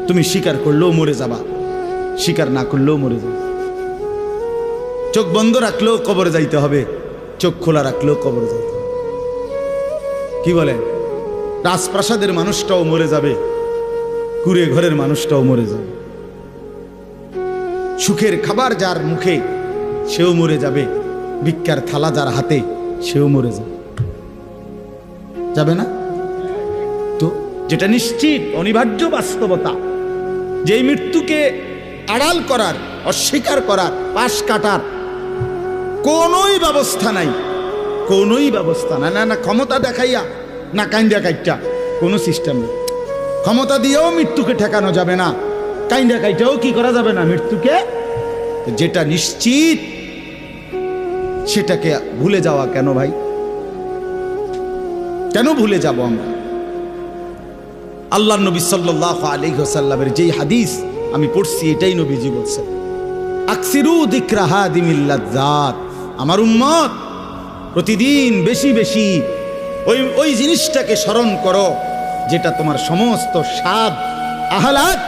তুমি স্বীকার করলেও মরে যাবা, স্বীকার না করলেও মরে যাবে। চোখ বন্ধ রাখলেও কবরে যাইতে হবে, চোখ খোলা রাখলেও কবরে যাইতে হবে। কি বলেন? রাজপ্রাসাদের মানুষটাও মরে যাবে, কুড়ে ঘরের মানুষটাও মরে যাবে। সুখের খাবার যার মুখে সেও মরে যাবে, ভিক্ষার থালা যার হাতে সেও মরে যাবে। যাবে না? তো যেটা নিশ্চিত অনিবার্য বাস্তবতা, যে মৃত্যুকে আড়াল করার, অস্বীকার করার, পাশ কাটার কোনোই ব্যবস্থা নাই, কোনোই ব্যবস্থা নাই। না না ক্ষমতা দেখাইয়া, না কাইন্দা কাইটা, কোনো সিস্টেম নেই। ক্ষমতা দিয়েও মৃত্যুকে ঠেকানো যাবে না, কাইন্দা কাইটাও কি করা যাবে না মৃত্যুকে। যেটা নিশ্চিত সেটাকে ভুলে যাওয়া কেন ভাই? কেন ভুলে যাব আমরা? আল্লাহর নবী সাল্লাল্লাহু আলাইহি ওয়াসাল্লামের যেই হাদিস আমি পড়ছি, এটাই নবীজি বলছেন, আকসিরু যিকরা হাদিমিল লাজ্জাত। আমার উম্মত প্রতিদিন বেশি বেশি ওই জিনিসটাকে স্মরণ করো যেটা তোমার সমস্ত স্বাদ, আহ্লাদ,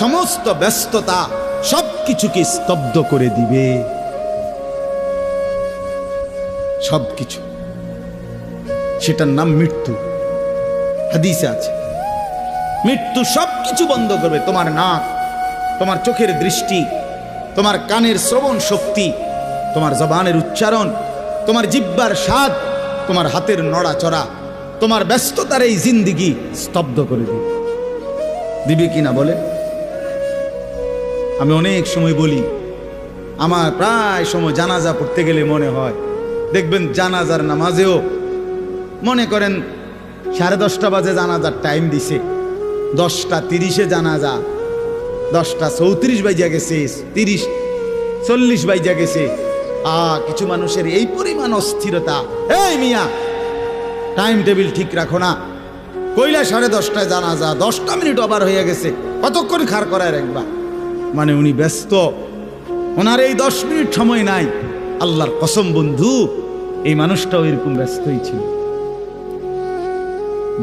সমস্ত ব্যস্ততা সবকিছুকে স্তব্ধ করে দিবে। সবকিছু, সেটার নাম মৃত্যু। হাদিসে আছে মৃত্যু সবকিছু বন্ধ করবে। তোমার নাক, তোমার চোখের দৃষ্টি, তোমার কানের শ্রবণ শক্তি, তোমার জবানের উচ্চারণ, তোমার জিহ্বার স্বাদ, তোমার হাতের নড়াচড়া, তোমার ব্যস্ততার এই জিন্দিগি স্তব্ধ করে দিবে। দিবে কিনা বলে? আমি অনেক সময় বলি, আমার প্রায় সময় জানাজা পড়তে গেলে মনে হয়, দেখবেন জানাজার নামাজেও মনে করেন 10:30 বাজে জানাজার টাইম দিছে, 10:30 জানাজা, 10:34 বাজে গেছে, 30-40 বাজে গেছে। কিছু মানুষের এই পরিমাণ অস্থিরতা, এই মিয়া টাইম টেবিল ঠিক রাখো না, কইলা 10:30 জানাজা, 10 মিনিট ওভার হয়ে গেছে, কতক্ষণ খাড় করায় রাখবা? মানে উনি ব্যস্ত, ওনার এই 10 মিনিট সময় নাই। আল্লাহর কসম বন্ধু, এই মানুষটাও এরকম ব্যস্তই ছিল।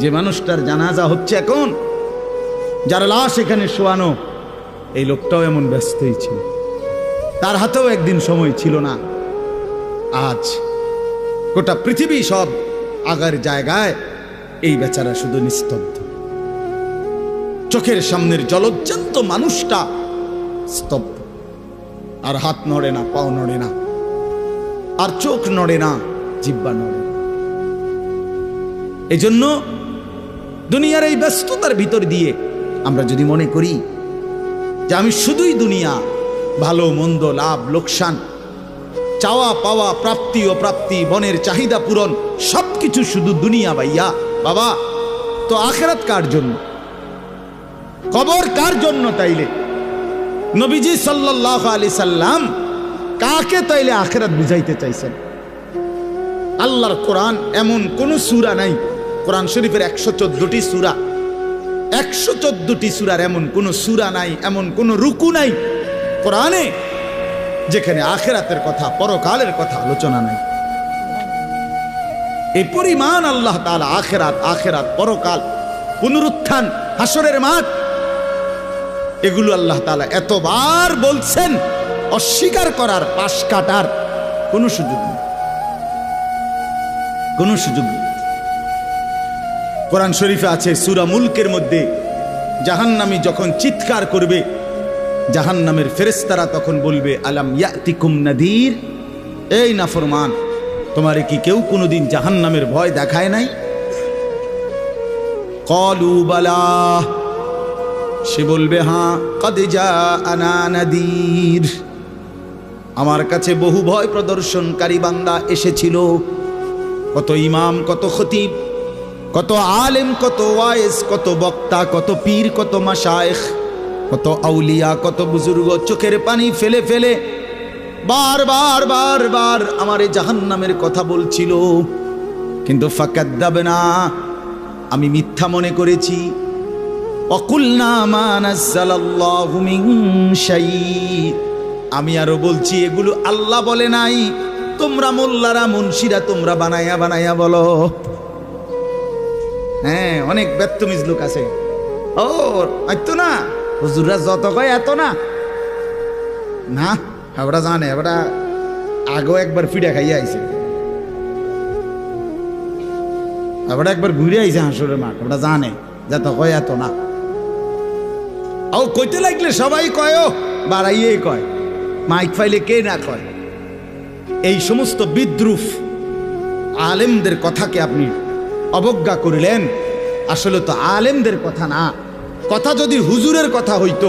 যে মানুষটার জানাজা হচ্ছে এখন, যার লাশ এখানে শোয়ানো, এই লোকটাও এমন ব্যস্তই ছিল। তার হাতেও একদিন সময় ছিল না। আজ গোটা পৃথিবী সব আগার জায়গায়, এই বেচারা শুধু নিস্তব্ধ। চোখের সামনের জলজ্জান্ত মানুষটা স্তব্ধ, আর হাত নড়ে না, পাও নড়ে না, আর চোখ নড়ে না, জিহ্বা নড়ে না। এজন্য দুনিয়ার এই ব্যস্ততার ভিতর দিয়ে আমরা যদি মনে করি যে আমি শুধুই দুনিয়া, ভালো মন্দ, লাভ লোকসান, চাওয়া পাওয়া, প্রাপ্তি অপ্রাপ্তি, মনের চাহিদা পূরণ, সবকিছু শুধু দুনিয়া ভাইয়া, বাবা তো আখিরাত কার জন্য? কবর কার জন্য? তাইলে নবীজি সাল্লাল্লাহু আলাইহি সাল্লাম কাকে তাইলে আখিরাত বুঝাইতে চাইছেন? আল্লাহর কোরআন এমন কোন সূরা নাই, কোরআন শরীফের 114টি সূরা, 114টি সূরার এমন কোন সূরা নাই, এমন কোন রুকু নাই কোরআনে যেখানে আখিরাতের কথা, পরকালের কথা আলোচনা নাই। এই পরিমাণ আল্লাহ তাআলা আখিরাত, আখিরাত, পরকাল, পুনরুত্থান, হাসরের মাঠ, এগুলো আল্লাহ তাআলা এতবার বলছেন, অস্বীকার করার, পাশ কাটার কোনো সুযোগ নেই, কোনো সুযোগ নেই। কোরআন শরীফে আছে সূরা মুলকের মধ্যে, জাহান্নামী যখন চিৎকার করবে, জাহান্নামের ফেরেশতারা তখন বলবে, আলাম ইয়াতিকুম নাদির, এই নাফরমান, তোমারে কি কেউ কোনোদিন জাহান্নামের ভয় দেখায় নাই? ক্বালু বালা, সে বলবে হ্যাঁ, কদ জাআনা নাদির, আমার কাছে বহু ভয় প্রদর্শনকারী বান্দা এসেছিল। কত ইমাম, কত খতিব, কত আলেম, কত ওয়াইজ, কত বক্তা, কত পীর, কত মাশায়েখ, কত আউলিয়া, কত বুজুর্গ চোখের পানি ফেলে ফেলে বারবার বারবার আমার এই জাহান্নামের কথা বলছিল, কিন্তু ফাকাদ্দাবনা, আমি মিথ্যা মনে করেছি। ওয়াকুলনা মা নাযালাল্লাহু মিন শাই, আমি আরো বলছি এগুলো আল্লাহ বলে নাই, তোমরা মোল্লারা, মুন্সিরা তোমরা বানায়া বানায়া বলো। হ্যাঁ, অনেক বেত্তমিজ লোক আছে, ও আইতো না, হুজুররা যত কয় এত না, না ওরা জানে, ওরা আগেও একবার ফিডা খাইয়া আইছে, ওরা একবার ঘুরে আইছে হাসুরের মাঠ, ওরা জানে যত কয় এত না। ও কইতে লাগলে সবাই কয়, বাড়াইয়ে কয়, মাইক ফাইলে কে না কয়। এই সমস্ত বিদ্রুপ আলেমদের কথাকে আপনি অবজ্ঞা করিলেন। আসলে তো আলেমদের কথা না, কথা যদি হুজুরের কথা হইতো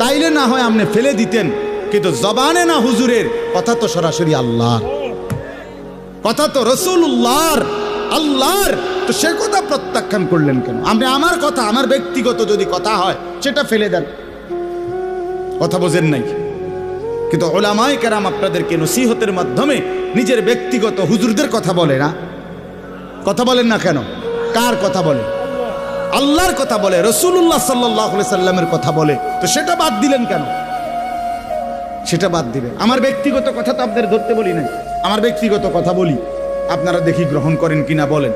তাইলে না হয় আপনি ফেলে দিতেন, কিন্তু জবানে না হুজুরের কথা, তো সরাসরি আল্লাহর কথা, তো রাসূলুল্লাহর, আল্লাহর, তো সে কথা প্রত্যাখ্যান করলেন কেন? আপনি আমার কথা, আমার ব্যক্তিগত যদি কথা হয় সেটা ফেলে দেন, কথা বোঝেন নাই। কিন্তু উলামায়ে কেরাম আপনাদেরকে নসিহতের মাধ্যমে নিজের ব্যক্তিগত হুজুরদের কথা বলে না, কথা বলেন না কেন? কার কথা বলে? আল্লাহর কথা বলে, রাসূলুল্লাহ সাল্লাল্লাহু আলাইহি সাল্লামের কথা বলে, তো সেটা বাদ দিলেন কেন? সেটা বাদ দিবেন। আমার ব্যক্তিগত কথা তো আপনাদের ধরতে বলি নাই, আমার ব্যক্তিগত কথা বলি, আপনারা দেখি গ্রহণ করেন কিনা বলেন।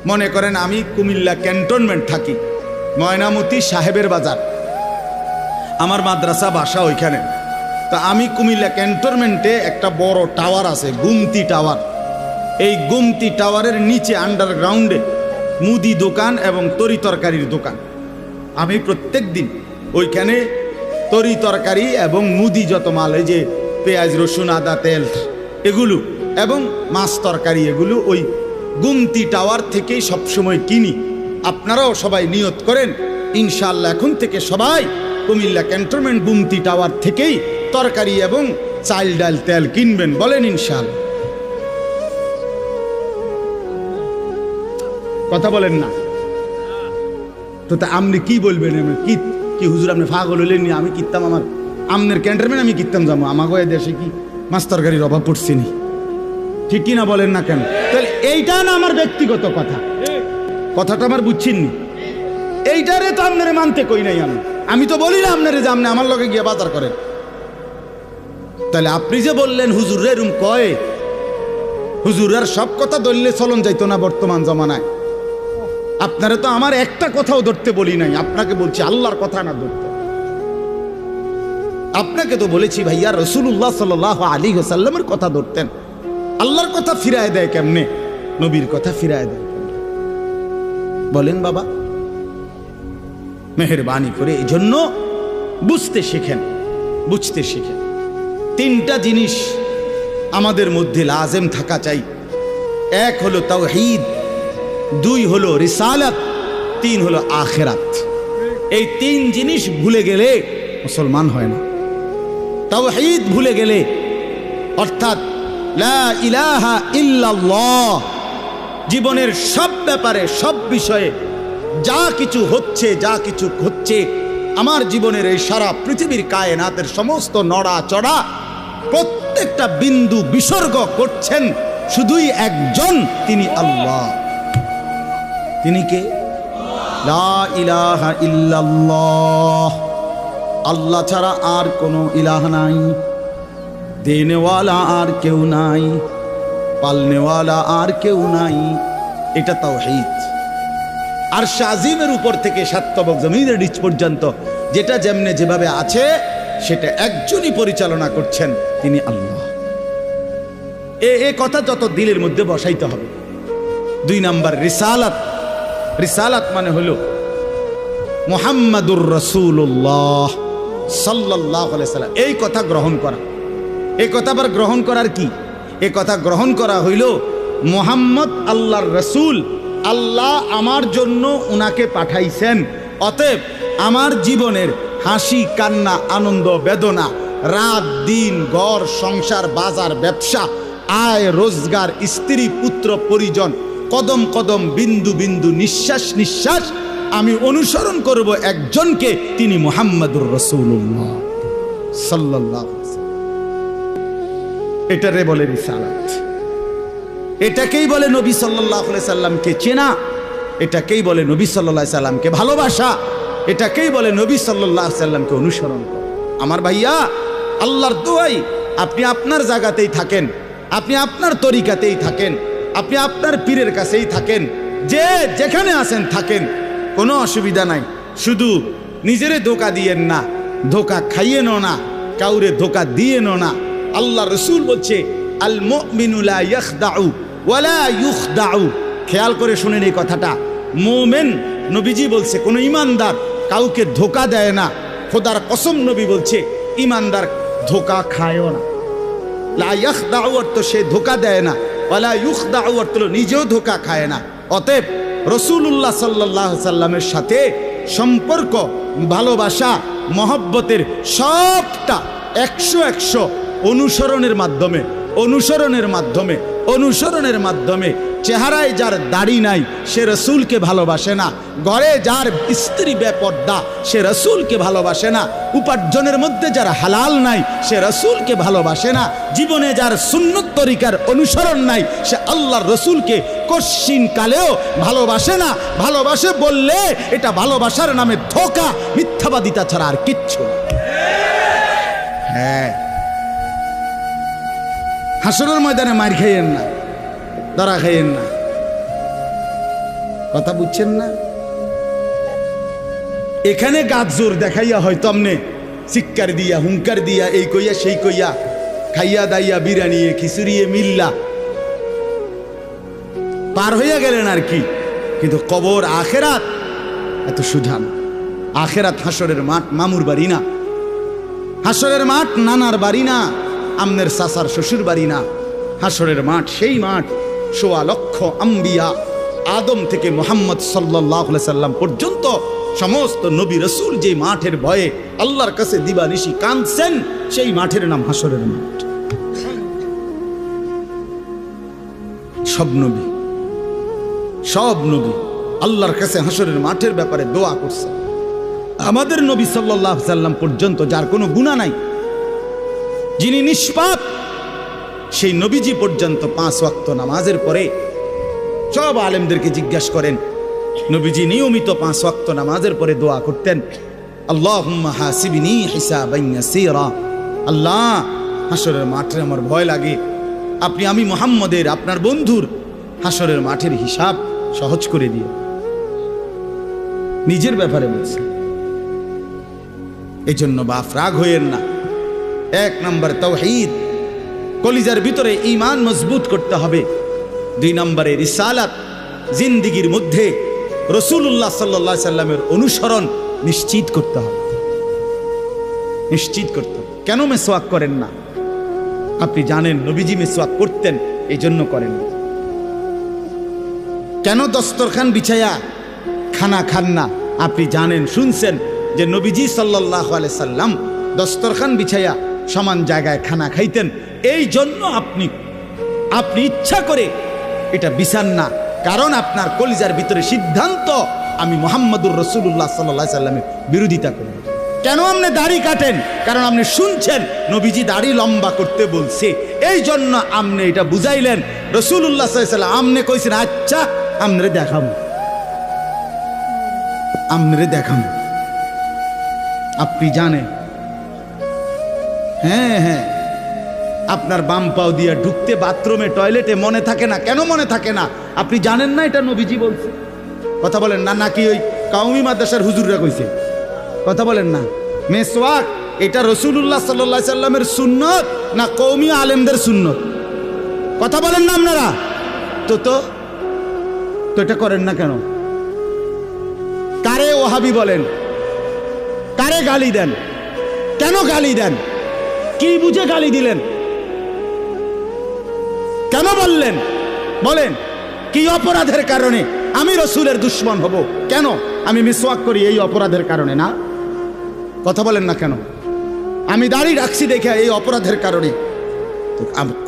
মনে করেন আমি কুমিল্লা ক্যান্টনমেন্ট থাকি, ময়নামতি সাহেবের বাজার, আমার মাদ্রাসা বাসা ওইখানে। তা আমি কুমিল্লা ক্যান্টনমেন্টে একটা বড় টাওয়ার আছে, গুমতি টাওয়ার। এই গুমতি টাওয়ারের নিচে আন্ডারগ্রাউন্ডে মুদি দোকান এবং তরি তরকারির দোকান। আমি প্রত্যেক দিন ওইখানে তরি তরকারি এবং মুদি যত মাল, এই যে পেঁয়াজ রসুন আদা তেল এগুলো এবং মাছ তরকারি, এগুলো ওই গুমতি টাওয়ার থেকেই সবসময় কিনি। আপনারাও সবাই নিয়ত করেন ইনশাআল্লাহ এখন থেকে সবাই কুমিল্লা ক্যান্টনমেন্ট গুমতি টাওয়ার থেকেই তরকারি এবং চাল ডাল তেল কিনবেন, বলেন ইনশাআল্লাহ। কথা বলেন না তো, তা আপনি কি বলবেন? কি কি হুজুর আপনি পাগল হইলেন? আমি কিনতাম, আমার আমনের ক্যান্টনমেন্ট আমি কিনতাম যাবো, আমাকে দেশে কি মাছ তরকারির অভাব পড়ছে নি? ঠিক কিনা বলেন না কেন? তাহলে এইটা না আমার ব্যক্তিগত কথা, কথাটা আমার বুঝছেননি? এইটারে তো আপনারে মানতে কই নাই আমি তো বলি না আপনারে যে আপনি আমার লগে গিয়ে বাজার করেন। তাহলে আপনি যে বললেন হুজুর এরম কয়, হুজুরের সব কথা ধরলে চলন যাইতো না বর্তমান জমানায়। আপনারা তো আমার একটা কথাও ধরতে বলি নাই, আপনাকে বলছি আল্লাহর কথা না ধরতে। আপনাকে তো বলেছি ভাইয়া রাসূলুল্লাহ সাল্লাল্লাহু আলাইহি ওয়াসাল্লামের কথা ধরতেন। আল্লাহর কথা ফিরায় দেয় কেমনে? নবীর কথা ফিরায় দেয় কেমনে? বলেন বাবা, মেহেরবানি করে এই জন্য বুঝতে শিখেন, বুঝতে শিখেন। তিনটা জিনিস আমাদের মধ্যে লাজেম থাকা চাই। এক হলো তাওহীদ, দুই হলো রিসালাত, তিন হলো আখিরাত। এই তিন জিনিস ভুলে গেলে মুসলমান হয় না। তাওহীদ ভুলে গেলে, অর্থাৎ লা ইলাহা ইল্লাল্লাহ, জীবনের সব ব্যাপারে সব বিষয়ে যা কিছু হচ্ছে আমার জীবনের এই সারা পৃথিবীর কায়নাতের সমস্ত নড়া চড়া প্রত্যেকটা বিন্দু বিসর্গ করছেন শুধুই একজন, তিনি আল্লাহ। তিনি কে? লা ইলাহা ইল্লাল্লাহ, আল্লাহ ছাড়া আর কোনো ইলাহ নাই, দেনেওয়ালা আর কেউ নাই, পালনেওয়ালা আর কেউ নাই। এটা তাওহীদ। আর শাজিমের উপর থেকে সাতবক জমিনের নিচ পর্যন্ত যেটা যেমনে যেভাবে আছে সেটা একজনই পরিচালনা করছেন, তিনি আল্লাহ। এ কথা যত দিলের মধ্যে বসাইতে হবে। দুই নাম্বার রিসালাত। রিসালাত মানে হলো মুহাম্মাদুর রাসূলুল্লাহ সাল্লাল্লাহু আলাইহি সাল্লাম, এই কথা গ্রহণ করা। এই কথা আবার গ্রহণ করার কি? এই কথা গ্রহণ করা হইল মুহাম্মদ আল্লাহর রাসূল, আল্লাহ আমার জন্য উনাকে পাঠাইছেন, অতএব আমার জীবনের হাসি কান্না আনন্দ বেদনা, রাত দিন, ঘর সংসার বাজার ব্যবসা, আয় রোজগার, স্ত্রী পুত্র পরিজন, কদম কদম বিন্দু বিন্দু নিঃশ্বাস নিঃশ্বাস আমি অনুসরণ করব একজনকে, তিনি মুহাম্মাদুর রাসূলুল্লাহ সাল্লাল্লাহু আলাইহি ওয়াসাল্লাম। এটারে বলে রিসালাত। এটাকেই বলে নবী সাল্লাল্লাহু আলাইহি সাল্লামকে চেনা, এটাকেই বলে নবী সাল্লাল্লাহু আলাইহি সাল্লামকে ভালোবাসা, এটাকেই বলে নবী সাল্লাল্লাহু আলাইহি সাল্লামকে অনুসরণ করা। আমার ভাইয়া, আল্লাহর দোয়াই আপনি আপনার জায়গাতেই থাকেন, আপনি আপনার তরিকাতেই থাকেন, আপনি আপনার পীরের কাছেই থাকেন, যে যেখানে আছেন থাকেন, কোনো অসুবিধা নাই। শুধু নিজেরে ধোকা দিয়েন না, ধোকা খাইয়েনও না, কাউরে ধোকা দিয়েনও না। আল্লাহ রসুল বলছে আল মুমিনু লা ইয়াখদাউ ওয়ালা ইউখদাউ। খেয়াল করে শুনেন এই কথাটা। মোমেন, নবীজি বলছে, কোন ইমানদার কাউকে ধোকা দেয় না। খোদার কসম নবী বলছে ইমানদার ধোকা খায়ও না। লা ইয়াখদাউ অর্থ সে ধোকা দেয় না, ওয়ালা ইউখদাউ অর্থ নিজেও ধোকা খায় না। অতএব রাসূলুল্লাহ সাল্লাল্লাহু আলাইহি সাল্লামের সাথে সম্পর্ক, ভালোবাসা, মহব্বতের সবটা 100 অনুসরণের মাধ্যমে, অনুসরণের মাধ্যমে। চেহারায় যার দাড়ি নাই সে রসুলকে ভালোবাসে না, ঘরে যার স্ত্রী বেপর্দা সে রসুলকে ভালোবাসে না, উপার্জনের মধ্যে যার হালাল নাই সে রসুলকে ভালোবাসে না, জীবনে যার সুন্নত তরিকার অনুসরণ নাই সে আল্লাহর রসুলকে কশ্চিন কালেও ভালোবাসে না। ভালোবাসে বললে এটা ভালোবাসার নামে ধোঁকা, মিথ্যাবাদিতা ছাড়া আর কিচ্ছু না। হ্যাঁ, হাসরের ময়দানে মার খাইয়েন না, ধরা খাইয়েন না। কথা বুঝছেন না? এখানে গাছ জোর দেখাইয়া হয়তো আমনে চিৎকার দিয়া, হুঙ্কার দিয়া, এই কইয়া সেই কইয়া, খাইয়া দাইয়া, বিরানিয়ে খিচুড়িয়ে মিল্লা পার হইয়া গেলেন আর কি। কিন্তু কবর, আখেরাত এত সুধা না। আখেরাত হাসরের মাঠ, মামুর বাড়ি না। হাসরের মাঠ নানার বাড়ি না, আমনের চাচার শ্বশুর বাড়ি না। হাসরের মাঠ সেই মাঠ ১৬ লক্ষ আম্বিয়া, আদম থেকে মুহাম্মদ সাল্লাল্লাহু আলাইহি সাল্লাম পর্যন্ত সমস্ত নবী রাসূল যে মাঠের ভয়ে আল্লাহর কাছে দিবানিশি কাঁদছেন, সেই মাঠের নাম হাসরের মাঠ। সব নবী আল্লাহর কাছে হাসরের মাঠের ব্যাপারে দোয়া করছে। আমাদের নবী সাল্লাল্লাহু আলাইহি সাল্লাম পর্যন্ত যার কোনো গুনাহ নাই, যিনি নিষ্পাপ, সেই নবীজি পর্যন্ত 5 ওয়াক্ত নামাজের পরে সব আলেমদেরকে জিজ্ঞাসা করেন, নবীজি নিয়মিত 5 ওয়াক্ত নামাজের পরে দোয়া করতেন, আল্লাহুম্মা হাসিবনি হিসাবান ইয়াসীরা। আল্লাহ, হাসরের মাঠে আমার ভয় লাগে, আমি মুহাম্মদের, আপনার বন্ধুর হাসরের মাঠের হিসাব সহজ করে দিয়ে। নিজের ব্যাপারে বলছে। এই জন্য বাপ রাগ হইয়েন না। 1 নম্বর তাওহীদ, কলিজার ভিতরে ঈমান মজবুত করতে হবে। 2 নম্বরে রিসালাত, জিন্দেগীর মধ্যে রাসূলুল্লাহ সাল্লাল্লাহু আলাইহি সাল্লামের অনুসরণ নিশ্চিত করতে হবে। কেন মেসওয়াক করেন না? আপনি জানেন নবীজি মেসওয়াক করতেন, এই জন্য করেন না। কেন দস্তরখান বিছায়া খানা খান না? আপনি জানেন, শুনছেন যে নবীজি সাল্লাল্লাহু আলাইহি সাল্লাম দস্তরখান বিছায়া সমান জায়গায় খানা খাইতেন, এই জন্য আপনি ইচ্ছা করে এটা বিছান না। কারণ আপনার কলিজার ভিতরে সিদ্ধান্ত, আমি মুহাম্মদুর রাসূলুল্লাহ সাল্লাল্লাহু আলাইহি সাল্লামের বিরোধিতা করি। কেন আপনি দাড়ি কাটেন? কারণ আপনি শুনছেন নবীজি দাড়ি লম্বা করতে বলছে, এই জন্য আপনি এটা বুঝাইলেন। রাসূলুল্লাহ সাল্লাল্লাহু আলাইহি সাল্লাম আপনি কইছেন, আচ্ছা আমরে দেখাম, আপনি জানেন। হ্যাঁ, আপনার বাম পাও দিয়া ঢুকতে বাথরুমে, টয়লেটে মনে থাকে না। কেন মনে থাকে না? আপনি জানেন না এটা নবীজি বলছে। কথা বলেন না, নাকি ওই কাউমি মাদ্রাসার হুজুররা কইছে? কথা বলেন না। মেসওয়াক এটা রাসূলুল্লাহ সাল্লাল্লাহু আলাইহি সাল্লামের সুন্নত না কওমি আলেমদের সুন্নত? কথা বলেন না আপনারা। তো এটা করেন না কেন? কারে ওহাবি বলেন? কারে গালি দেন? কেন গালি দেন? কি বুঝে গালি দিলেন? কেন বললেন? বলেন, কি অপরাধের কারণে আমি রাসূলের দুশমন হব? কেন? আমি মিসওয়াক করি এই অপরাধের কারণে না? কথা বলেন না কেন? আমি দাড়ি রাখছি দেখে এই অপরাধের কারণে?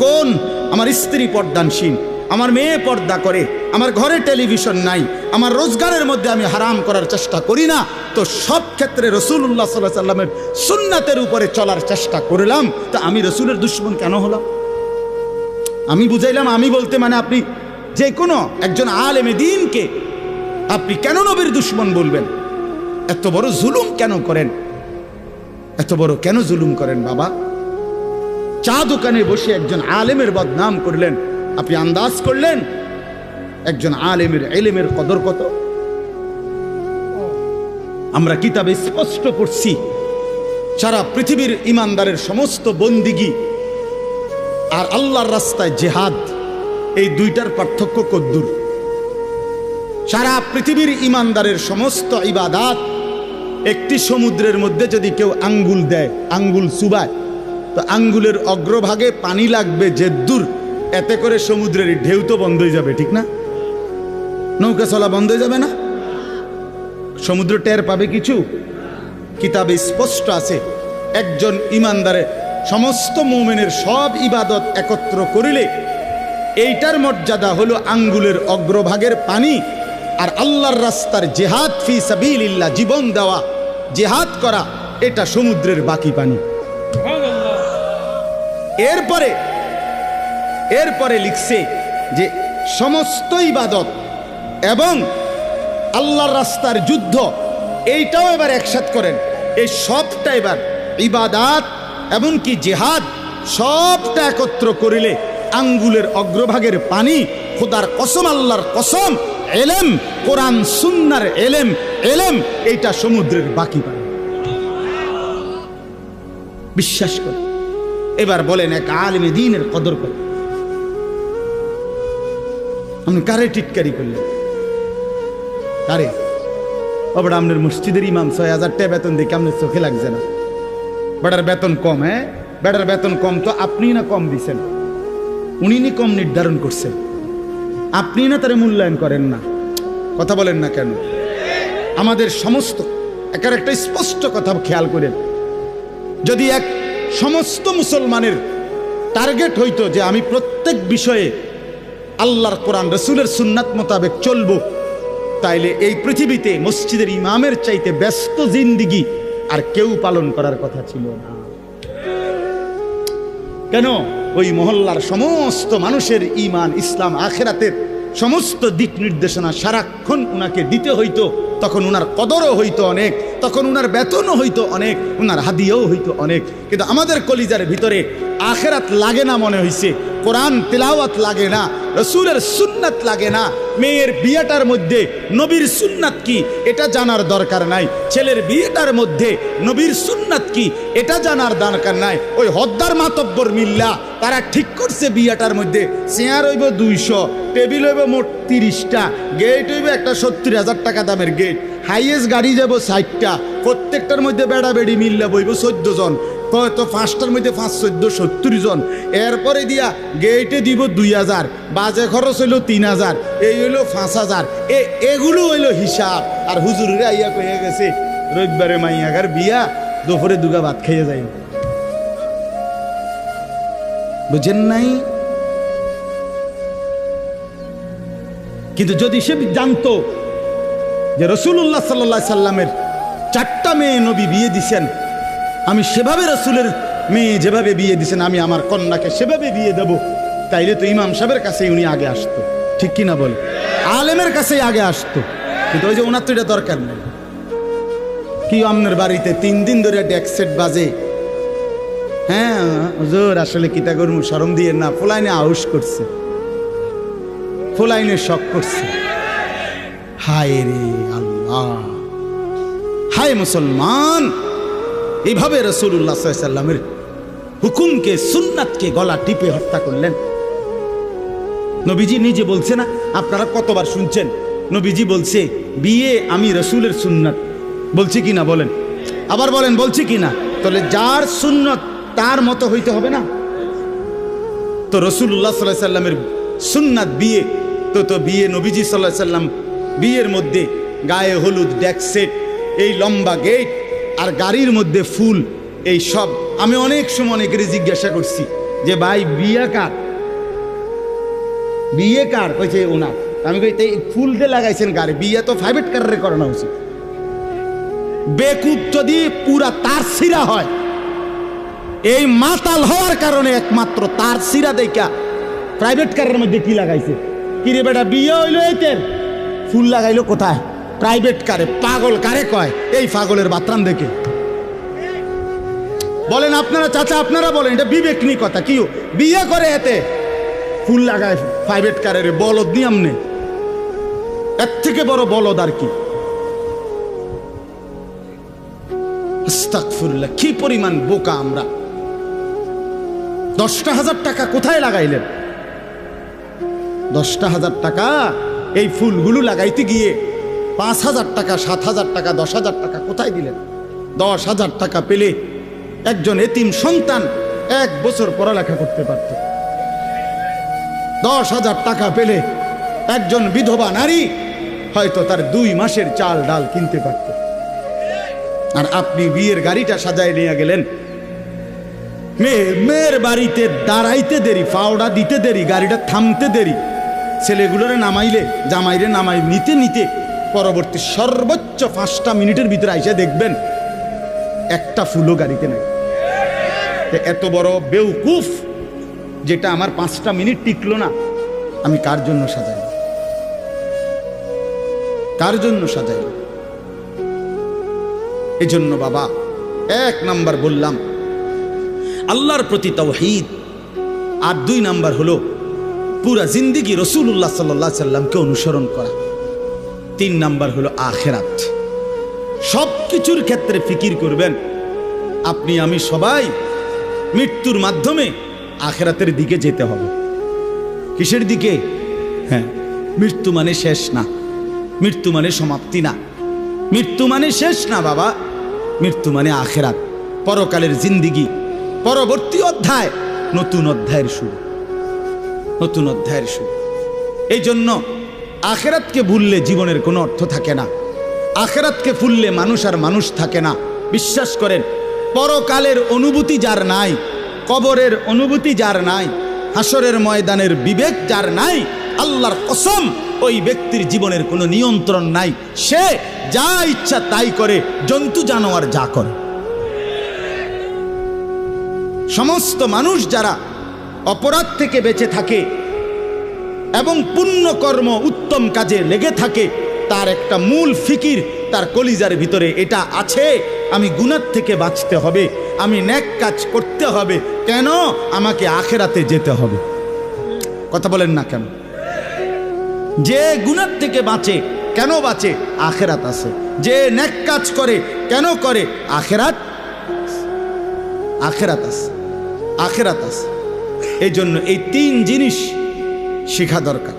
কোন আমার স্ত্রী পর্দানশীল, আমার মেয়ে পর্দা করে, আমার ঘরে টেলিভিশন নাই, আমার রোজগারের মধ্যে আমি হারাম করার চেষ্টা করি না, তো সব ক্ষেত্রে রাসূলুল্লাহ সাল্লাল্লাহু আলাইহি সাল্লামের সুন্নাতের উপরে চলার চেষ্টা করলাম, তা আমি রাসূলের দুশমন কেন হলাম? আমি বুঝাইলাম, আমি বলতে মানে আপনি যে কোনো একজন আলেমে দ্বীনকে আপনি কেন নবীর দুশমন বলবেন? এত বড় জুলুম কেন করেন? এত বড় কেন জুলুম করেন বাবা? চা দোকানে বসে একজন আলেমের বদনাম করলেন, আপনি আন্দাজ করলেন একজন আলেমের ইলমের কদর কত? আমরা কিতাবে স্পষ্ট পড়ছি সারা পৃথিবীর ইমানদারের সমস্ত বন্দিগি আর আল্লাহর রাস্তায় জিহাদ, এই দুইটার পার্থক্য কদ্দুর। সারা পৃথিবীর ইমানদারের সমস্ত ইবাদাত একটি সমুদ্রের মধ্যে যদি কেউ আঙ্গুল দেয়, আঙ্গুল চুবায়, তো আঙ্গুলের অগ্রভাগে পানি লাগবে যে দূর, এতে করে সমুদ্রের ঢেউ তো বন্ধ হয়ে যাবে, ঠিক না? নৌকা চলা বন্ধ হয়ে যাবে না? সমুদ্র টের পাবে কিছু? কিতাবে স্পষ্ট আছে একজন ইমানদারের সমস্ত মুমিনের সব ইবাদত একত্র করিলে এইটার মর্যাদা হলো আঙ্গুলের অগ্রভাগের পানি। আর আল্লাহর রাস্তার জিহাদ ফি সাবিলিল্লাহ, জীবন দেওয়া, জিহাদ করা, এটা সমুদ্রের বাকি পানি। এরপরে লিখছে যে সমস্ত ইবাদত এবং আল্লাহর রাস্তার যুদ্ধ, এইটাও এবার একসাথ করেন। এই সবটা এবার ইবাদাত এমনকি জিহাদ সবটা একত্র করিলে আঙ্গুলের অগ্রভাগের পানি, খোদার কসম, আল্লাহর কসম, এলেম, কোরআন সুন্নাহর এলেম, এইটা সমুদ্রের বাকি পানি। বিশ্বাস করে এবার বলেন এক আলেমে দ্বীনের কদর করে আপনি কারে টিটকারি করলেন? কারে? ওটা আপনার মসজিদের ইমাম ৬,০০০ টাকা বেতন দেখে আপনার চোখে লাগছে না? বেটার বেতন কম, হ্যাঁ বেটার বেতন কম তো আপনি না কম দিছেন, উনি নি কম নির্ধারণ করছেন, আপনি না তারা মূল্যায়ন করেন না। কথা বলেন না কেন? আমাদের সমস্ত একটা স্পষ্ট কথা খেয়াল করেন, যদি এক সমস্ত মুসলমানের টার্গেট হইতো যে আমি প্রত্যেক বিষয়ে আল্লাহর কোরআন রসুলের সুন্নাত মোতাবেক চলবো, তাইলে এই পৃথিবীতে মসজিদের ইমামের চাইতে ব্যস্ত জিন্দিগি আর কেউ পালন করার কথা ছিল না। কেন? ওই মহল্লার সমস্ত মানুষের ঈমান, ইসলাম, আখিরাতের সমস্ত দিক নির্দেশনা সারাক্ষণ উনাকে দিতে হইতো, তখন উনার কদরও হইতো অনেক, তখন উনার বেতনও হইতো অনেক, উনার হাদিয়াও হইতো অনেক। কিন্তু আমাদের কলিজার ভিতরে আখিরাত লাগে না মনে হইছে, কোরআন তিলাওয়াত লাগে না, রসুলের সুন্নাত লাগে না, মেয়ের বিয়েটার মধ্যে নবীর সুন্নাত কি এটা জানার দরকার নাই, ছেলের বিয়েটার মধ্যে নবীর সুন্নাত কি এটা জানার দরকার নাই। ওই হদ্দার মাতব্বর মিল্লা তারা ঠিক করছে বিয়েটার মধ্যে চেয়ার হইব ২০০, টেবিল হইব মোট ৩০টা, গেট হইব একটা ৭০,০০০ টাকা দামের গেট, হাইয়েস্ট গাড়ি যাব ৬০টা, প্রত্যেকটার মধ্যে বেড়া বেড়ি মিল্লা বইব ১৪ জন, তো ৫টার মধ্যে ৫, ১৪, ৭০ জন। এরপরে দিয়া গেটে দিব ২,০০০, বাজে খরচ হইল ৩,০০০, এই হইল ৫,০০০। এগুলো হইল হিসাব। আর হুজুরে আইয়া কয়ে গেছে রবিবারে মাইয়াগার বিয়া, দুপুরে দুগা ভাত খাইয়ে যাই। বুঝেন নাই? কিন্তু যদি সে জানতো যে রাসূলুল্লাহ সাল্লাল্লাহু আলাইহি সাল্লামের 4টা মেয়ে নবী বিয়ে দিছেন, আমি সেভাবে রাসূলের মেয়ে যেভাবে বিয়ে দিছেন আমি আমার কন্যাকে সেভাবে বিয়ে দেব, তাইলে তো ইমাম সাহেবের কাছেই উনি আগে আসতো, ঠিক কিনা বল? আলেমের কাছেই আগে আসতো। কিন্তু ওই যে ওনার তো এটা দরকার নেই। কি আপনার বাড়িতে 3 দিন ধরে ডেক সেট বাজে, হ্যাঁ হুজুর আসলে কিতা করবো, শরম দিয়ে না, ফোলাইনে আউশ করছে, ফোলাইনে শখ করছে। হায় রে আল্লাহ, হায় মুসলমান, এইভাবে রাসূলুল্লাহ সাল্লাল্লাহু আলাইহি সাল্লামের হুকুমকে, সুন্নাতকে গলা টিপে হত্যা করলেন। নবীজি নিজে বলছে না, আপনারা কতবার শুনছেন, নবীজি বলছে বিয়ে আমি রাসূলের সুন্নাত, বলছি কিনা বলেন? আবার বলেন বলছি কিনা? তাহলে যার সুন্নাত তার মতো হইতে হবে না? তো রাসূলুল্লাহ সাল্লাল্লাহু আলাইহি সাল্লামের সুন্নাত বিয়ে, তো বিয়ে নবীজি সাল্লাল্লাহু আলাইহি সাল্লাম বিয়ের মধ্যে গায়ে হলুদ, ডেক সেট, এই লম্বা গেট আর গাড়ির মধ্যে ফুল, এই সব। আমি অনেক সময় অনেকের জিজ্ঞাসা করছি যে ভাই বিয়ে কার, বিয়ে কার? কইছে ওনার। আমি কই তাই ফুল দিয়ে লাগাইছেন গাড়ি, বিয়ে তো প্রাইভেট কারে করানো উচিত। বেকুব যদি পুরা তার সিরা হয়, এই মাতাল হওয়ার কারণে একমাত্র তার সিরা দেখা প্রাইভেট কারের মধ্যে কি লাগাইছে। কিরে বেটা বিয়ে হইলো এইতের, ফুল লাগাইলো কোথায়? প্রাইভেট কারে। পাগল কারে কয়? এই পাগলের বাতরান দেখে। বলেন আপনারা চাচা, আপনারা বলেন, এটা বিবেক নি কথা। কি বিয়ে করে এতে ফুল লাগায় প্রাইভেট কারের, বলদ নিয়ম নেই, এর থেকে বড় বলদ আর কি। আস্তাগফিরুল্লাহ, কি পরিমাণ বোকা আমরা। 10,000 টাকা কোথায় লাগাইলেন? 10,000 টাকা এই ফুলগুলো লাগাইতে গিয়ে 5,000 টাকা, 7,000 টাকা, 10,000 টাকা কোথায় দিলেন? 10,000 টাকা পেলে একজন এতিম সন্তান 1 বছর পড়ালেখা করতে পারত। 10,000 টাকা পেলে একজন বিধবা নারী হয়তো তার 2 মাসের চাল ডাল কিনতে পারত। আর আপনি বিয়ের গাড়িটা সাজায় নিয়ে গেলেন, মেয়ের বাড়িতে দাঁড়াইতে দেরি, ফাওড়া দিতে দেরি, গাড়িটা থামতে দেরি, ছেলেগুলোরে নামাইলে জামাইরে নামাই নিতে নিতে পরবর্তী সর্বোচ্চ 5টা মিনিটের ভিতরে আইসা দেখবেন একটা ফুলও গাড়িতে নাই। এত বড় বেউকুফ যেটা আমার 5টা মিনিট টিকলো না, আমি কার জন্য সাজাই? কার জন্য সাজাই? এই জন্য বাবা 1 নাম্বার বললাম আল্লাহর প্রতি তাওহীদ, আর 2 নাম্বার হলো পুরা জিন্দেগি রাসূলুল্লাহ সাল্লাল্লাহু আলাইহি সাল্লামকে অনুসরণ করা। 3 নাম্বার হলো আখিরাত। সব কিছুর ক্ষেত্রে ফিকির করবেন। আপনি আমি সবাই মৃত্যুর মাধ্যমে আখিরাতের দিকে যেতে হবে। কিসের দিকে? হ্যাঁ, মৃত্যু মানে শেষ না, মৃত্যু মানে সমাপ্তি না, মৃত্যু মানে শেষ না বাবা। মৃত্যু মানে আখিরাত, পরকালের জিন্দেগি, পরবর্তী অধ্যায়, নতুন অধ্যায়ের শুরু, নতুন অধ্যায়ের শুরু। এই জন্য আখিরাতকে ভুললে জীবনের কোনো অর্থ থাকে না। আখিরাতকে ভুললে মানুষ আর মানুষ থাকে না। বিশ্বাস করেন, পরকালের অনুভূতি যার নাই, কবরের অনুভূতি যার নাই, হাসরের ময়দানের বিবেক যার নাই, আল্লাহর কসম ওই ব্যক্তির জীবনের কোনো নিয়ন্ত্রণ নাই। সে যা ইচ্ছা তাই করে, জন্তু জানোয়ার যা করে। সমস্ত মানুষ যারা অপরাধ থেকে বেঁচে থাকে এবং পুণ্যকর্ম উত্তম কাজে লেগে থাকে, তার একটা মূল ফিকির তার কলিজার ভিতরে এটা আছে, আমি গুনাহ থেকে বাঁচতে হবে, আমি নেক কাজ করতে হবে। কেন? আমাকে আখিরাতে যেতে হবে। কথা বলেন না কেন? যে গুনাহ থেকে বাঁচে, কেন বাঁচে? আখিরাত আছে। যে নেক কাজ করে, কেন করে? আখিরাত, আখিরাত আছে, আখিরাত আছে। এই জন্য এই 3 জিনিস শেখা দরকার,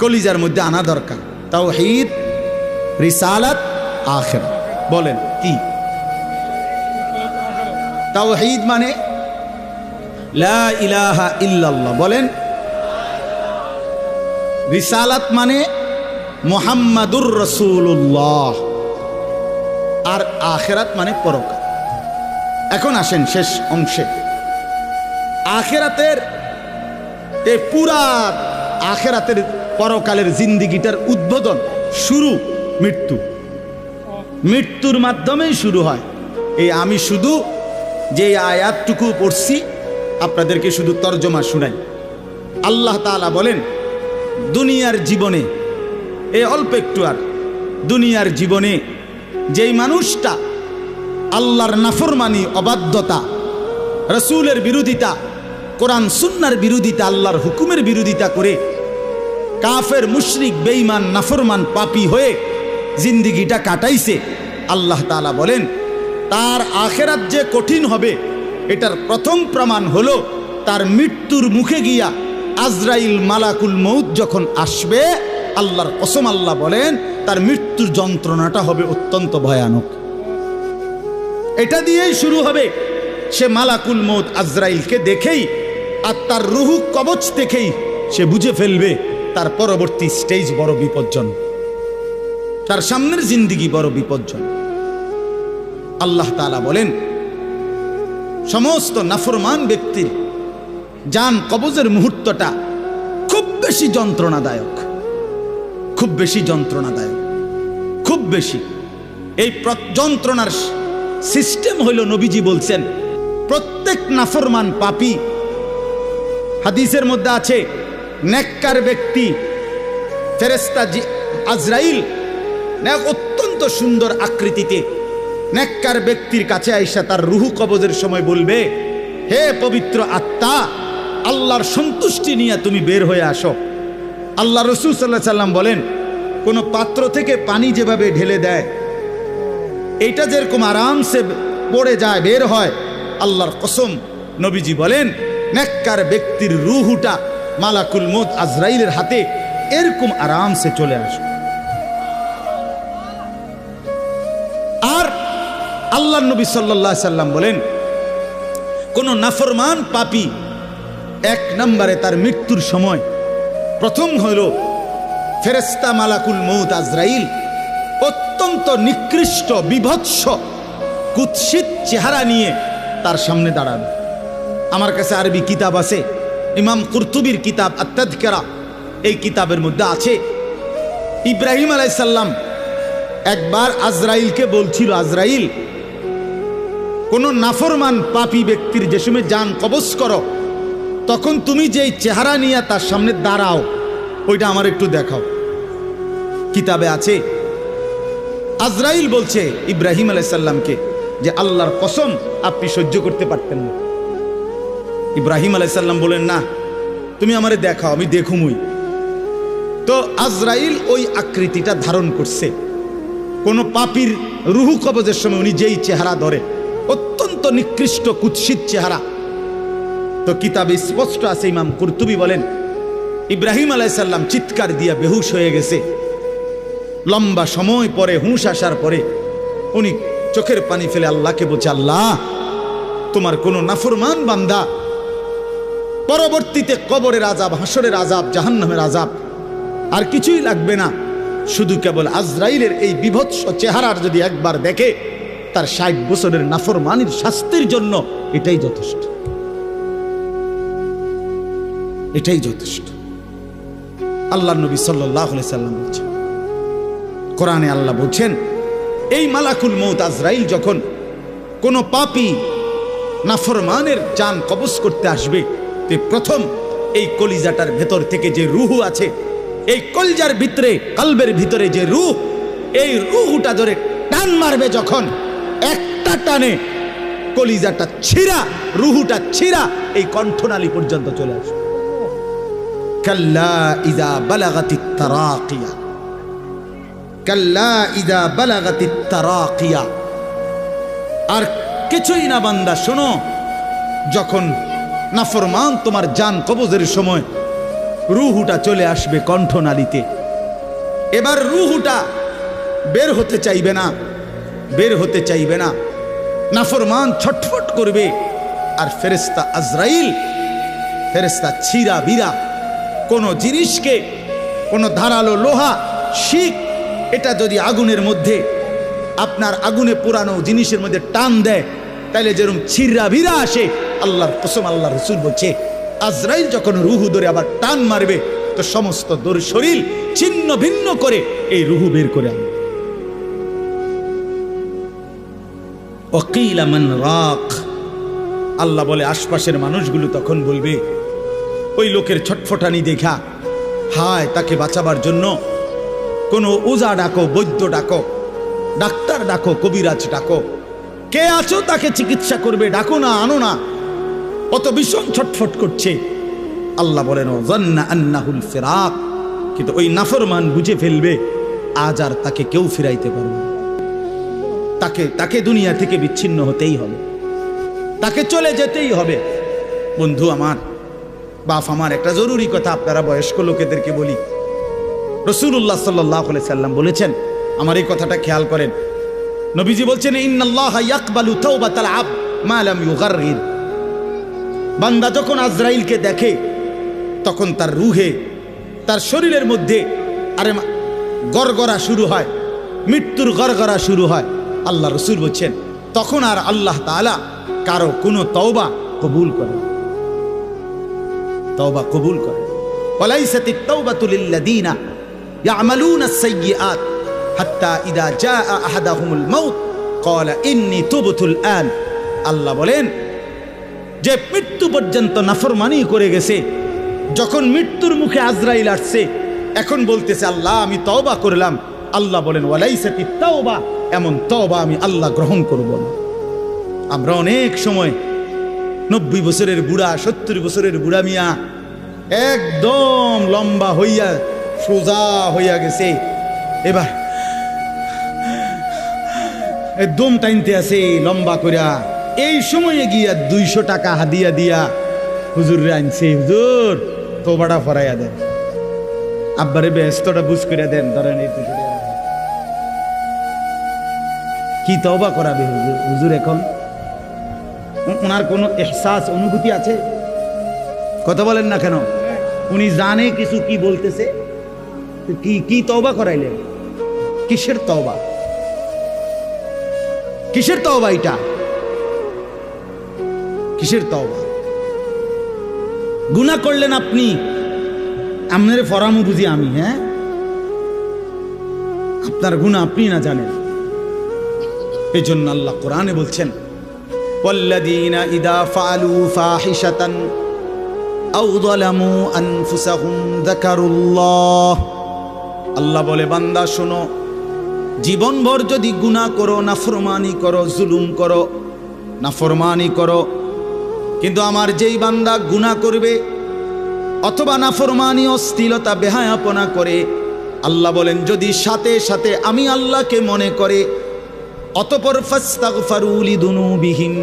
কলিজার মধ্যে আনা দরকার। তাওহীদ, রিসালাত, আখিরাত। বলেন কি? তাওহীদ মানে লা ইলাহা ইল্লাল্লাহ, বলেন। রিসালাত মানে মুহাম্মাদুর রাসূলুল্লাহ, আর আখিরাত মানে পরকাল। এখন আসেন শেষ অংশে। আখিরাতের এই পুরা আখিরাতের পরকালের জিন্দেগিটার উদ্বোধন, শুরু মৃত্যু। মৃত্যুর মাধ্যমেই শুরু হয়। এই আমি শুধু যে আয়াতটুকু পড়ছি আপনাদেরকে শুধু তর্জমা শুনাই। আল্লাহ তাআলা বলেন, দুনিয়ার জীবনে, এই অল্প একটু, আর দুনিয়ার জীবনে যেই মানুষটা আল্লাহর নাফরমানি, অবাধ্যতা, রাসূলের বিরোধিতা, কোরআন সুন্নাহর বিরোধিতা, আল্লাহর হুকুমের বিরোধিতা করে কাফের, মুশরিক, বেঈমান, নাফরমান, পাপী হয়ে জিন্দেগিটা কাটাইছে, আল্লাহ তাআলা বলেন তার আখিরাত যে কঠিন হবে এটার প্রথম প্রমাণ হলো তার মৃত্যুর মুখে গিয়া আজরাইল মালাকুল মউত যখন আসবে, আল্লাহর কসম আল্লাহ বলেন তার মৃত্যুর যন্ত্রণাটা হবে অত্যন্ত ভয়ানক। এটা দিয়েই শুরু হবে। সে মালাকুল মউত আজরাইলকে দেখেই আর তার রুহু কবচ দেখেই সে বুঝে ফেলবে তার পরবর্তী স্টেজ বড় বিপজ্জনক, তার সামনের জিন্দেগি বড় বিপজ্জনক। আল্লাহ তাআলা বলেন সমস্ত নাফরমান ব্যক্তির জান কবজের মুহূর্তটা খুব বেশি যন্ত্রণাদায়ক, খুব বেশি যন্ত্রণাদায়ক, খুব বেশি। এই যন্ত্রণার সিস্টেম হইল, নবীজি বলছেন প্রত্যেক নাফরমান পাপী, হাদিসের মধ্যে আছে নেককার ব্যক্তি, ফেরেশতা আজরাইল অত্যন্ত সুন্দর আকৃতিতে নেককার ব্যক্তির কাছে আইসা তার রুহু কবজের সময় বলবে, হে পবিত্র আত্মা, আল্লাহর সন্তুষ্টি নিয়ে তুমি বের হয়ে আসো। আল্লাহ রাসূল সাল্লাল্লাহু আলাইহি সাল্লাম বলেন, কোন পাত্র থেকে পানি যেভাবে ঢেলে দেয় এইটা যেরকম আরামসে পড়ে যায়, বের হয়, আল্লাহর কসম নবীজি বলেন নেককার ব্যক্তির রূহটা মালাকুল মউত আজরাইলের হাতে এরকম আরামসে চলে আসে। আর আল্লাহর নবী সাল্লাল্লাহু আলাইহি সাল্লাম বলেন কোন নাফরমান পাপী এক নম্বরে তার মৃত্যুর সময় প্রথম হল ফেরেশতা মালাকুল মউত আজরাইল অত্যন্ত নিকৃষ্ট বিভৎস কুৎসিত চেহারা নিয়ে তার সামনে দাঁড়াবে। আমার কাছে আরবি কিতাব আছে, ইমাম কুরতুবির কিতাব আত-তাযকিরা, এই কিতাবের মধ্যে আছে ইব্রাহিম আলাইহিস সালাম একবার আজরাইলকে বলছিল, আজরাইল কোন নাফরমান পাপী ব্যক্তির যে সময় জান কবজ করো তখন তুমি যেই চেহারা নিয়ে তার সামনে দাঁড়াও ওইটা আমার একটু দেখাও। কিতাবে আছে আজরাইল বলছে ইব্রাহিম আলাইহিস সালামকে যে আল্লাহর কসম আপনি সহ্য করতে পারতেন না। ইব্রাহিম আলাইহিস সালাম বলেন না তুমি আমারে দেখাও, আমি দেখুমই। তো আজরাইল ওই আকৃতিটা ধারণ করছে। কোন পাপীর রুহু কবজের সময় উনি যেই চেহারা ধরে অত্যন্ত নিকৃষ্ট কুৎসিত চেহারা। তো কিতাবে স্পষ্ট আছে, ইমাম কুরতুবী বলেন ইব্রাহিম আলাইহিস সালাম চিৎকার দিয়া বেহুশ হয়ে গেছে। লম্বা সময় পরে হুঁশ আসার পরে উনি চোখের পানি ফেলে আল্লাহকে বলছে, আল্লাহ তোমার কোন নাফরমান বান্দা পরবর্তীতে কবরের আযাব, হাসরের আযাব, জাহান্নামের আযাব আর কিছুই লাগবে না, শুধু কেবল আজরাইলের এই বিভৎস চেহারার যদি একবার দেখে তার ৬০ বছরের নাফরমানির শাস্তির জন্য এটাই যথেষ্ট, এটাই যথেষ্ট। আল্লাহর নবী সাল্লাল্লাহু আলাইহি সাল্লাম বলছেন, কোরআনে আল্লাহ বলছেন এই মালাকুল মউত আজরাইল যখন কোন পাপী নাফরমানের জান কবজ করতে আসবে তে প্রথম এই কলিজাটার ভেতর থেকে যে রূহ আছে, এই কলজার ভিতরে কলবের ভিতরে যে রূহ, এই রূহটা ধরে টান মারবে যখন, একটা টানে কলিজাটা ছিঁড়া, রূহটা ছিঁড়া এই কণ্ঠনালী পর্যন্ত চলে আসবে। কাল্লা ইযা বালাগাতিত তারাকিয়া, কাল্লা ইযা বালাগাতিত তারাকিয়া। আর কিছুই না বান্দা, শোনো, যখন নাফরমান তোমার জান কবজের সময় রূহটা চলে আসবে কণ্ঠনালীতে, এবার রূহটা বের হতে চাইবে না, বের হতে চাইবে না, নাফরমান ছটফট করবে। আর ফেরেশতা আজরাইল, ফেরেশতা ছিঁড়া বিরা কোন জিনিসকে, কোন ধারালো লোহা, শিক, এটা যদি আগুনের মধ্যে, আপনার আগুনে পোড়ানো জিনিসের মধ্যে টান দেয় তাইলে যেরকম ছিঁড়া ভিড়া আসে, আল্লাহর কসম আল্লাহ রাসূল বলছে আজরাইল যখন রুহু ধরে আবার টান মারবে তো সমস্ত দর শরীর ছিন্ন ভিন্ন করে এই রুহু বের করে আনবে। ওয়াকিলা মান রাক, আল্লাহ বলে আশপাশের মানুষগুলো তখন বলবে ওই লোকের ছটফটানি দেখা, হায় তাকে বাঁচাবার জন্য কোনো ওজা ডাকো, বৈদ্য ডাকো, ডাক্তার ডাকো, কবিরাজ ডাকো, কে আছো তাকে চিকিৎসা করবে, ডাকো না, আনো না, কত ভীষণ ছটফট করছে। আল্লাহ বলেন যান্না আন্নাহুল ফিরাক, কিন্তু ওই নাফরমান বুঝে ফেলবে আজ আর তাকে কেউ ফিরাইতে পারবে না, তাকে দুনিয়া থেকে বিচ্ছিন্ন হতেই হবে, তাকে চলে যেতেই হবে। বন্ধু আমার, বাপ আমার, একটা জরুরি কথা আপনারা বয়স্ক লোকেদেরকে বলি। রাসূলুল্লাহ সাল্লাল্লাহু আলাইহি সাল্লাম বলেছেন, আমার এই কথাটা খেয়াল করেন, নবীজি বলছেন ইন্নাল্লাহা ইয়াকবালু তাওবাতাল আবদ মা লাম ইউগারগির। বান্দা যখন আজরাইলকে দেখে তখন তার রুহে, তার শরীরের মধ্যে আরে গড়গড়া শুরু হয়, মৃত্যুর গড়গড়া শুরু হয়। আল্লাহ রাসূল বলছেন তখন আর আল্লাহ তাআলা কারো কোনো তওবা কবুল করে, তওবা কবুল করে। ওয়ালাইসাতিত তাওবাতু লিল্লাযিনা ইয়ামালুনা আস-সাইয়্যাত হাত্তা ইযা জাআ আহাদাহুমুল মাউত ক্বালা ইন্নী তুবতুল আন। আল্লাহ বলেন যে মৃত্যু পর্যন্ত নাফরমানি করে গেছে, যখন মৃত্যুর মুখে আজরাইল আসছে এখন বলতেছে আল্লাহ আমি তওবা করলাম। আল্লাহ বলেন ওয়ালাইসাতিত তাওবা, এমন তওবা আমি আল্লাহ গ্রহণ করব না। আমরা অনেক সময় 90 বছরের বুড়া, 70 বছরের বুড়া মিয়া একদম লম্বা হইয়া সোজা হইয়া গেছে, এবার দম টাইনতে আছে লম্বা কইরা, এই সময়ে গিয়া 200 টাকা হাদিয়া দিয়া হুজুর আনছে, হুজুর তোবাটা ফরাইয়া দেন, আব্বারে ব্যস্তটা বুঝ করে দেন, ধরেন এই 200 টাকা। কি তওবা করাবে হুজুর? হুজুর এখন ওনার কোনো এহসাস অনুভূতি আছে? কথা বলেন না কেন? উনি জানে কিছু কি বলতেছে, কি তওবা করাইলেন? কিসের তওবা? কিসের তওবা এটা? কিসের তওবা? গুনাহ করলেন আপনি, আপনার ফরামু বুঝি আমি? হ্যাঁ, আপনার গুনাহ আপনি না জানেন। এই জন্য আল্লাহ কোরআনে বলছেন, ওয়াল্লাযীনা ইযা ফাআলু ফাহিশাতান আও যালামু আনফুসাহুম যাকারুল্লাহ। আল্লাহ বলে, বান্দা শোনো, জীবনভর যদি গুনাহ করো, নাফরমানি করো, জুলুম করো, নাফরমানি করো, কিন্তু আমার যেই বান্দা গুনাহ করবে অথবা নাফরমানি, অশ্লীলতা, বেহায়াপনা করে, আল্লাহ বলেন যদি সাথে সাথে আমি আল্লাহকে মনে করে, অতঃপর ফাস্তাগফারু লিযুনুবিহিম,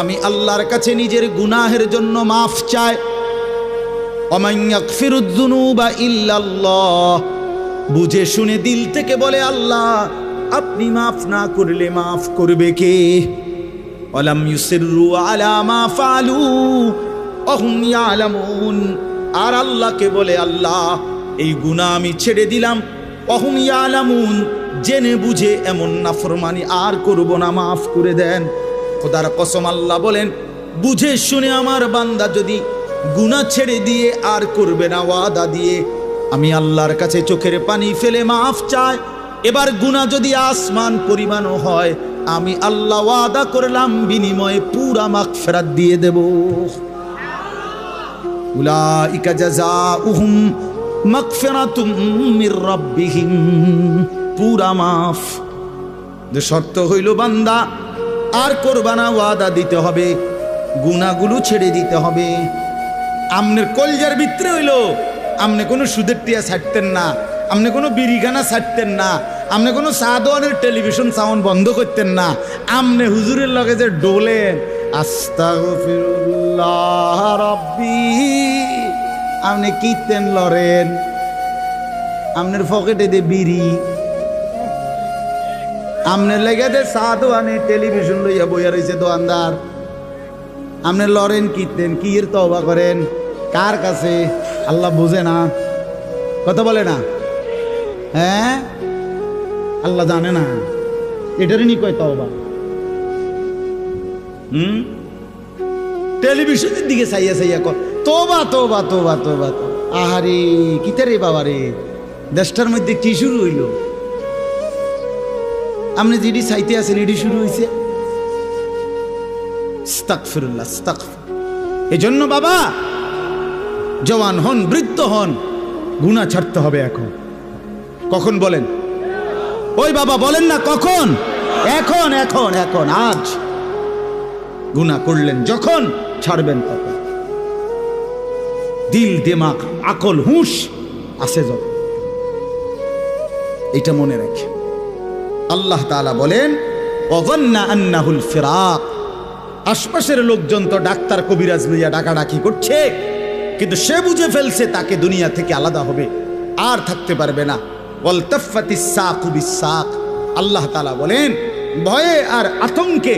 আমি আল্লাহর কাছে নিজের গুনাহের জন্য মাফ চায়, ওয়া মান ইয়াগফিরুয যুনুবা ইল্লাল্লাহ, বুঝে শুনে দিল থেকে বলে আল্লাহ আপনি মাফ না করলে মাফ করবে কে? ওয়ালাম ইউসিররু আলা মা ফাআলু ওয়া হুম ইয়ালামুন, আর আল্লাহকে বলে আল্লাহ এই গুনাহ আমি ছেড়ে দিলাম, ওয়া হুম ইয়ালামুন, জেনে বুঝে এমন নাফরমানি আর করব না, মাফ করে দেন। খোদার কসম আল্লাহ বলেন, বুঝে শুনে আমার বান্দা যদি গুনাহ ছেড়ে দিয়ে আর করবে না ওয়াদা দিয়ে, আমি আল্লাহর কাছে চোখের পানি ফেলে মাফ চাই, এবার গুনাহ যদি আসমান পরিমাণও হয়, আমি আল্লাহ ওয়াদা করলাম বিনিময়ে পুরা মাগফিরাত দিয়ে দেব। উলাইকা জাযাউহুম মাগফিরাতুম মির রাব্বিহিম, পুরা মাফ। যে শর্ত হইল বান্দা আর করবা না, ওয়াদা দিতে হবে, গুনাহগুলো ছেড়ে দিতে হবে। আমনের কলজার ভিতরে হইল আমনে কোনো সুদের টিয়া ছাড়তেন না, আমনে কোনো বিড়িখানা ছাড়তেন না, আমনে কোনো সাদওয়ানের টেলিভিশন সাউন্ড বন্ধ করতেন না, আমনে হুজুরের লগে যে ডোলেন আস্তাগফিরুল্লাহ রাব্বি, আমনে কীর্তন লরেন, আমনের পকেটে দে বিড়ি, আমনের লেগে দে সাদওয়ানে টেলিভিশন লইয়া বইয়া রয়েছে দোকানদার, আমনে লরেন কীর্তন, কি এর তওবা করেন কার কাছে? আল্লাহ বুঝে না? কথা বলে না? হ্যাঁ, আল্লাহ জানে না? এটারই নি কয় তওবা। টেলিভিশনের দিকে চাইয়া চাইয়া কর তোবা তোবা তোবা তোবা। আহারে কিতা রে বাবা রে, দেশটার মধ্যে কি শুরু হইল? আপনি যেটি চাইতে আছেন এটি শুরু হয়েছে। আস্তাগফিরুল্লাহ, আস্তাগফির। এজন্য বাবা জওয়ান হন, বৃদ্ধ হন, গুনাহ ছাড়তে হবে এখন। কখন বলেন? ওই বাবা বলেন না কখন? এখন এখন এখন, আজ। গুনাহ করলেন যখন, ছাড়বেন তখন। দিল, দিমাগ, আকল, হুঁশ আছে যখন, এটা মনে রাখে। আল্লাহ তাআলা বলেন, ওয়াযান্না আন্নাহুল ফিরাক, আশপাশের লোকজন তো ডাক্তার কবিরাজ লইয়া ডাকাডাকি করছে, কিন্তু সে বুঝে ফেলছে তাকে দুনিয়া থেকে আলাদা হবে, আর থাকতে পারবে না। ওয়ালতাফাতিস সাকু বিসাক, আল্লাহ তাআলা বলেন ভয়ে আর আতঙ্কে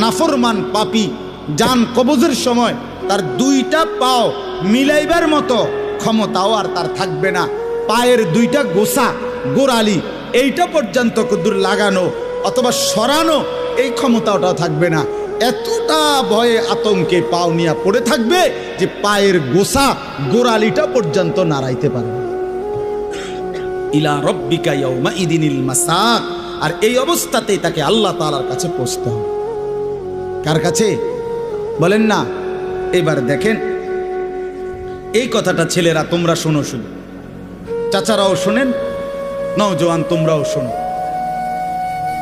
নাফরমান পাপী জান কবজের সময় তার দুইটা পাও মিলাইবার মতো ক্ষমতাও আর তার থাকবে না। পায়ের দুইটা গোসা, গোড়ালি, এইটা পর্যন্ত কদ্দুর লাগানো অথবা সরানো এই ক্ষমতাটাও থাকবে না। এতটা ভয়ে আতঙ্কে পাও নিয়ে পড়ে থাকবে যে পায়ের গোসা, গোড়ালিটা পর্যন্ত নাড়াইতে পারবে। ইলা রব্বিকা ইয়াউমা ইদিনিল মাসাক, আর এই অবস্থাতেই তাকে আল্লাহ তাআলার কাছে পৌঁছতে হবে। কার কাছে বলেন না? এবার দেখেন এই কথাটা ছেলেরা তোমরা শোনো, শুধু চাচারাও শোনেন, নওজোয়ান তোমরাও শোনো।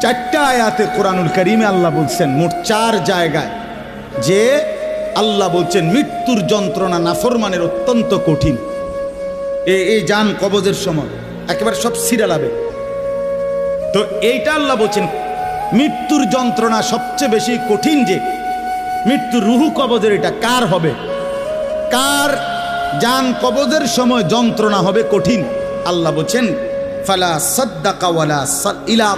4টা আয়াতে কোরআনুল কারীমে আল্লাহ বলছেন, মোট 4 জায়গায়, যে আল্লাহ বলছেন মৃত্যুর যন্ত্রণা নাফরমানের অত্যন্ত কঠিন। এই জান কবজের সময় একেবারে সব ছিঁড়া লাবে। তো এইটা আল্লাহ বলছেন মৃত্যুর যন্ত্রণা সবচেয়ে বেশি কঠিন, যে মৃত্যুর রুহু কবজের এটা কার হবে, কার জান কবজের সময় যন্ত্রণা হবে কঠিন। আল্লাহ বলছেন ফালা সাদ্দাকা ওয়ালা ইলা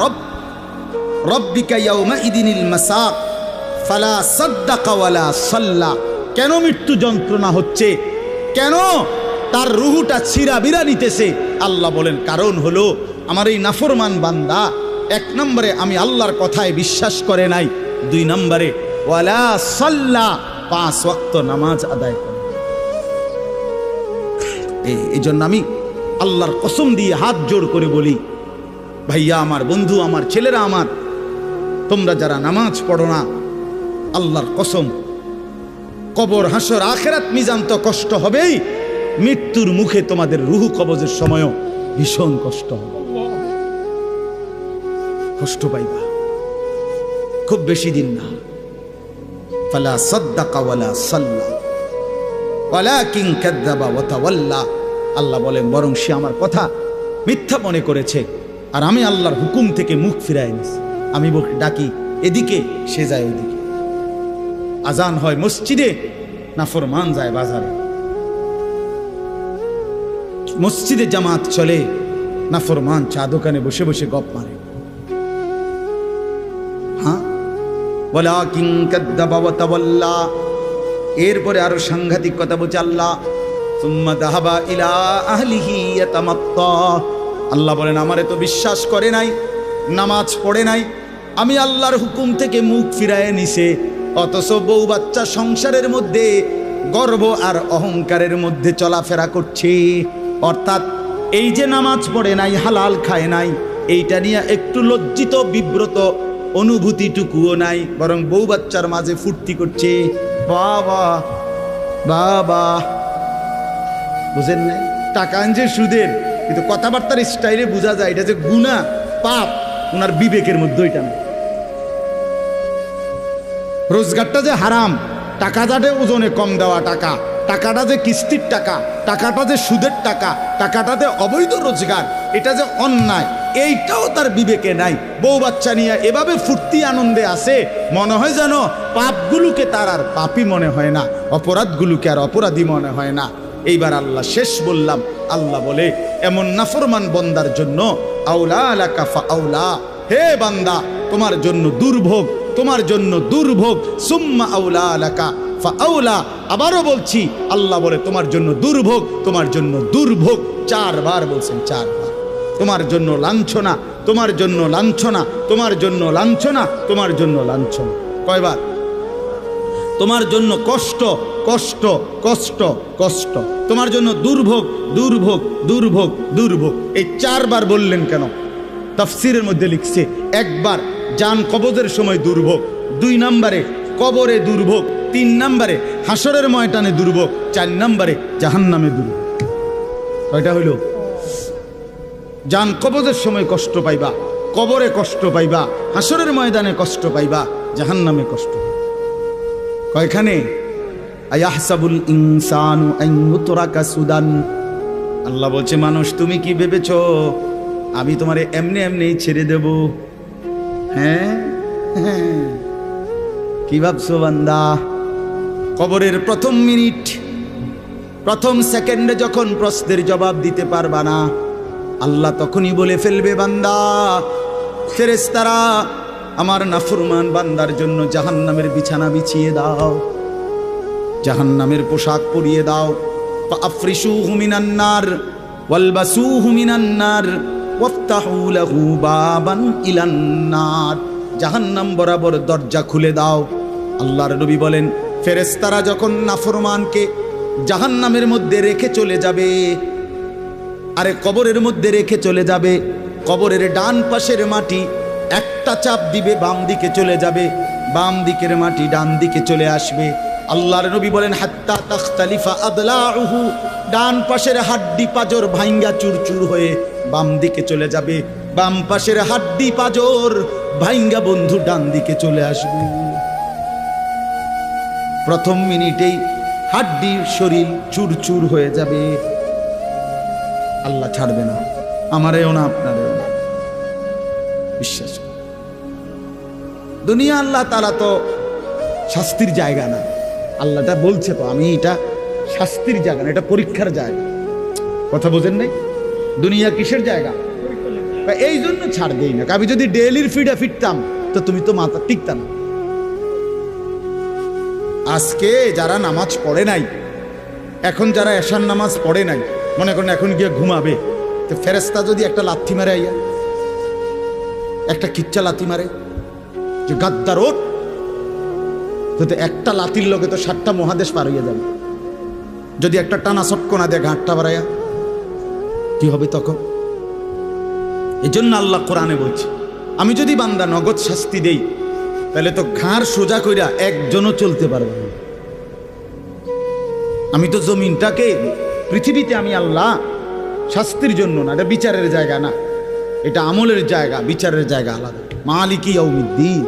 রব্বিকা ইয়াউমা ইদিনিল মাসাক ফালা সাদ্দাকা ওয়ালা সাল্লা। কেন মৃত্যু যন্ত্রণা হচ্ছে, কেন তার রুহুটা ছিঁড়াবিরা নিতেছে? আল্লাহ বলেন কারণ হলো আমার এই নাফরমান বান্দা এক নম্বরে আমি আল্লাহর কথায় বিশ্বাস করে নাই, দুই নম্বরে ওয়ালা সাল্লা 5 ওয়াক্ত নামাজ আদায় করে। এই জন্য আমি আল্লাহর কসম দিয়ে হাত জোড় করে বলি, ভাইয়া আমার, বন্ধু আমার, ছেলেরা আমার, তোমরা যারা নামাজ পড়ো না, আল্লাহর কসম কবর, হাসর, আখিরাত, মিজান তো কষ্ট হবেই, মৃত্যুর মুখে তোমাদের রুহু কবজের সময়ও ভীষণ কষ্ট হবে, কষ্ট পাইবা, খুব বেশি দিন না। ফালা সাদ্দাকা ওয়ালা সাল্লা ওয়ালাকিন কাযাবা ওয়া তাওয়াল্লা। আল্লাহ বলেন বরং সে আমার কথা মিথ্যা মনে করেছে, আর আমি আল্লাহর হুকুম থেকে মুখ ফিরাই নিছি। আমি ডাকি এদিকে, সে যায় ওইদিকে। আজান হয় মসজিদে, নাফরমান যায় বাজারে। মসজিদে জামাত চলে, নাফরমান চা দোকানে বসে বসে গপ মারে। হ্যাঁ, ওয়ালাকিন কাযাবা ওয়া তাওয়াল্লা। এরপরে আরো সাংঘাতিক কথা বলছে আল্লাহ, সুম্মা যাহাবা ইলা আহলিহি ইয়াতামাত্তা। আল্লাহ বলেন আমারে তো বিশ্বাস করে নাই, নামাজ পড়ে নাই, আমি আল্লাহর হুকুম থেকে মুখ ফিরায় নিছে, অথচ বউ বাচ্চা সংসারের মধ্যে গর্ব আর অহংকারের মধ্যে চলাফেরা করছে। অর্থাৎ এই যে নামাজ পড়ে নাই, হালাল খায় নাই, এইটা নিয়ে একটু লজ্জিত বিব্রত অনুভূতিটুকুও নাই, বরং বউ বাচ্চার মাঝে ফুর্তি করছে। বাবা বাবা, বুঝেন নাই? টাকা আনছে সুদের, কিন্তু কথাবার্তার স্টাইলে বোঝা যায় এটা যে গুনাহ, পাপ, ওনার বিবেকের মধ্যে ওইটা নেই। রোজগারটা যে হারাম, টাকাটা যে ওজনে কম দেওয়া টাকা, টাকাটা যে কিস্তির টাকা, টাকাটা যে সুদের টাকা, টাকাটা যে অবৈধ রোজগার, এটা যে অন্যায়, এইটাও তার বিবেকে নাই। বউ বাচ্চা নিয়ে এভাবে ফুর্তি আনন্দে আসে, মনে হয় যেন পাপগুলোকে তার আর পাপই মনে হয় না, অপরাধগুলোকে আর অপরাধী মনে হয় না। এইবার আল্লাহ শেষ বললাম, আল্লাহ বলে এমন নাফরমান বন্দার জন্য আউলা আলাকা ফাআউলা, হে বান্দা তোমার জন্য দুর্ভোগ, তোমার জন্য দুর্ভোগ, সুম্মা আউলা আলাকা ফাআউলা। আবারও বলছি, আল্লাহ বলে তোমার জন্য দুর্ভোগ, তোমার জন্য দুর্ভোগ, 4 বার বলছেন, 4 বার। তোমার জন্য লাঞ্ছনা, তোমার জন্য লাঞ্ছনা, তোমার জন্য লাঞ্ছনা, তোমার জন্য লাঞ্ছনা। কয়বার? তোমার জন্য কষ্ট, কষ্ট, কষ্ট, কষ্ট, তোমার জন্য দুর্ভোগ, দুর্ভোগ, দুর্ভোগ, দুর্ভোগ। এই 4 বার বললেন কেন? তাফসীরের মধ্যে লিখছে, একবার জান কবজের সময় দুর্ভোগ, 2 নম্বরে কবরে দুর্ভোগ, 3 নম্বরে হাসরের ময়দানে দুর্ভোগ, 4 নম্বরে জাহান্নামে দুর্ভোগ। কয়টা হইল? জান কবজের সময় কষ্ট পাইবা, কবরে কষ্ট পাইবা, হাসরের ময়দানে কষ্ট পাইবা, জাহান্নামে কষ্ট। কয়খানে? আয়াহসাবুল ইনসানু আন ইউতরাকা সুদান। আল্লাহ বলছে মানুষ তুমি কি ভেবেছো আমি তোমারে এমনি এমনি ছেড়ে দেব? হ্যাঁ, কি ভাবছো বান্দা? কবরের প্রথম মিনিট, প্রথম সেকেন্ডে যখন প্রশ্নের জবাব দিতে পারবা না, আল্লাহ তখনই বলে ফেলবে বান্দা, ফেরেশতারা আমার নাফরমান বান্দার জন্য জাহান্নামের বিছানা বিছিয়ে দাও, জাহান্নামের পোশাক পরিয়ে দাও। ফাআফরিশুহু মিনান নার ওয়ালবাসুহু মিনান নার ওয়াফতাহু লাহু বাবান ইলান নার। জাহান্নাম বরাবর দরজা খুলে দাও। আল্লাহর নবী বলেন, ফেরেশতারা যখন নাফরমানকে জাহান্নামের মধ্যে রেখে চলে যাবে, আরে কবরের মধ্যে রেখে চলে যাবে, কবরের ডান পাশের মাটি একটা চাপ দিবে, বাম দিকে চলে যাবে, বাম দিকের মাটি ডান দিকে চলে আসবে। আল্লাহর নবী বলেন, হাত্তা তাখতালিফা আদলাউহু, ডান পাশের হাড্ডি পাজর ভাঙ্গা চুরচুর হয়ে বাম দিকে চলে যাবে, বাম পাশের হাড্ডি পাজর ভাঙ্গা বন্ধু ডান দিকে চলে আসবে। প্রথম মিনিটেই হাড্ডির শরীর চুরচুর হয়ে যাবে। আল্লাহ ছাড়বে না, আমারেও না আপনারেও না, বিশ্বাস। দুনিয়া আল্লাহ তাআলা তো শাস্তির জায়গা না। আল্লাহটা বলছে তো আমি এটা শাস্তির জায়গা না, এটা পরীক্ষার জায়গা। কথা বোঝেন নাই? দুনিয়া কিসের জায়গা? এই জন্য ছাড় দেই না। আমি যদি ডেইলির ফিডে ফিরতাম তো তুমি তো মাথা টিকতা না। আজকে যারা নামাজ পড়ে নাই, এখন যারা এশার নামাজ পড়ে নাই, মনে করেন এখন গিয়ে ঘুমাবে, তো ফেরেশতা যদি একটা লাথি মারে, আইয়া একটা কিচ্ছা লাথি মারে যে গাদ্দার ওঠ, তো একটা লাথির লোকে তো 7টা মহাদেশ পার হইয়া যাবে। যদি একটা টানা চটকনা দেয় ঘাটটা বাড়াইয়া, কি হবে তখন? এই জন্য আল্লাহ কোরআনে বলছে, আমি যদি বান্দা নগদ শাস্তি দেই তাহলে তো ঘাড় সোজা কইরা একজনও চলতে পারবে না। আমি তো জমিনটাকে, পৃথিবীতে আমি আল্লাহ শাস্তির জন্য না, এটা বিচারের জায়গা না, এটা আমলের জায়গা, বিচারের জায়গা আলাদা। মালিকি ইয়াউমিদ্দিন।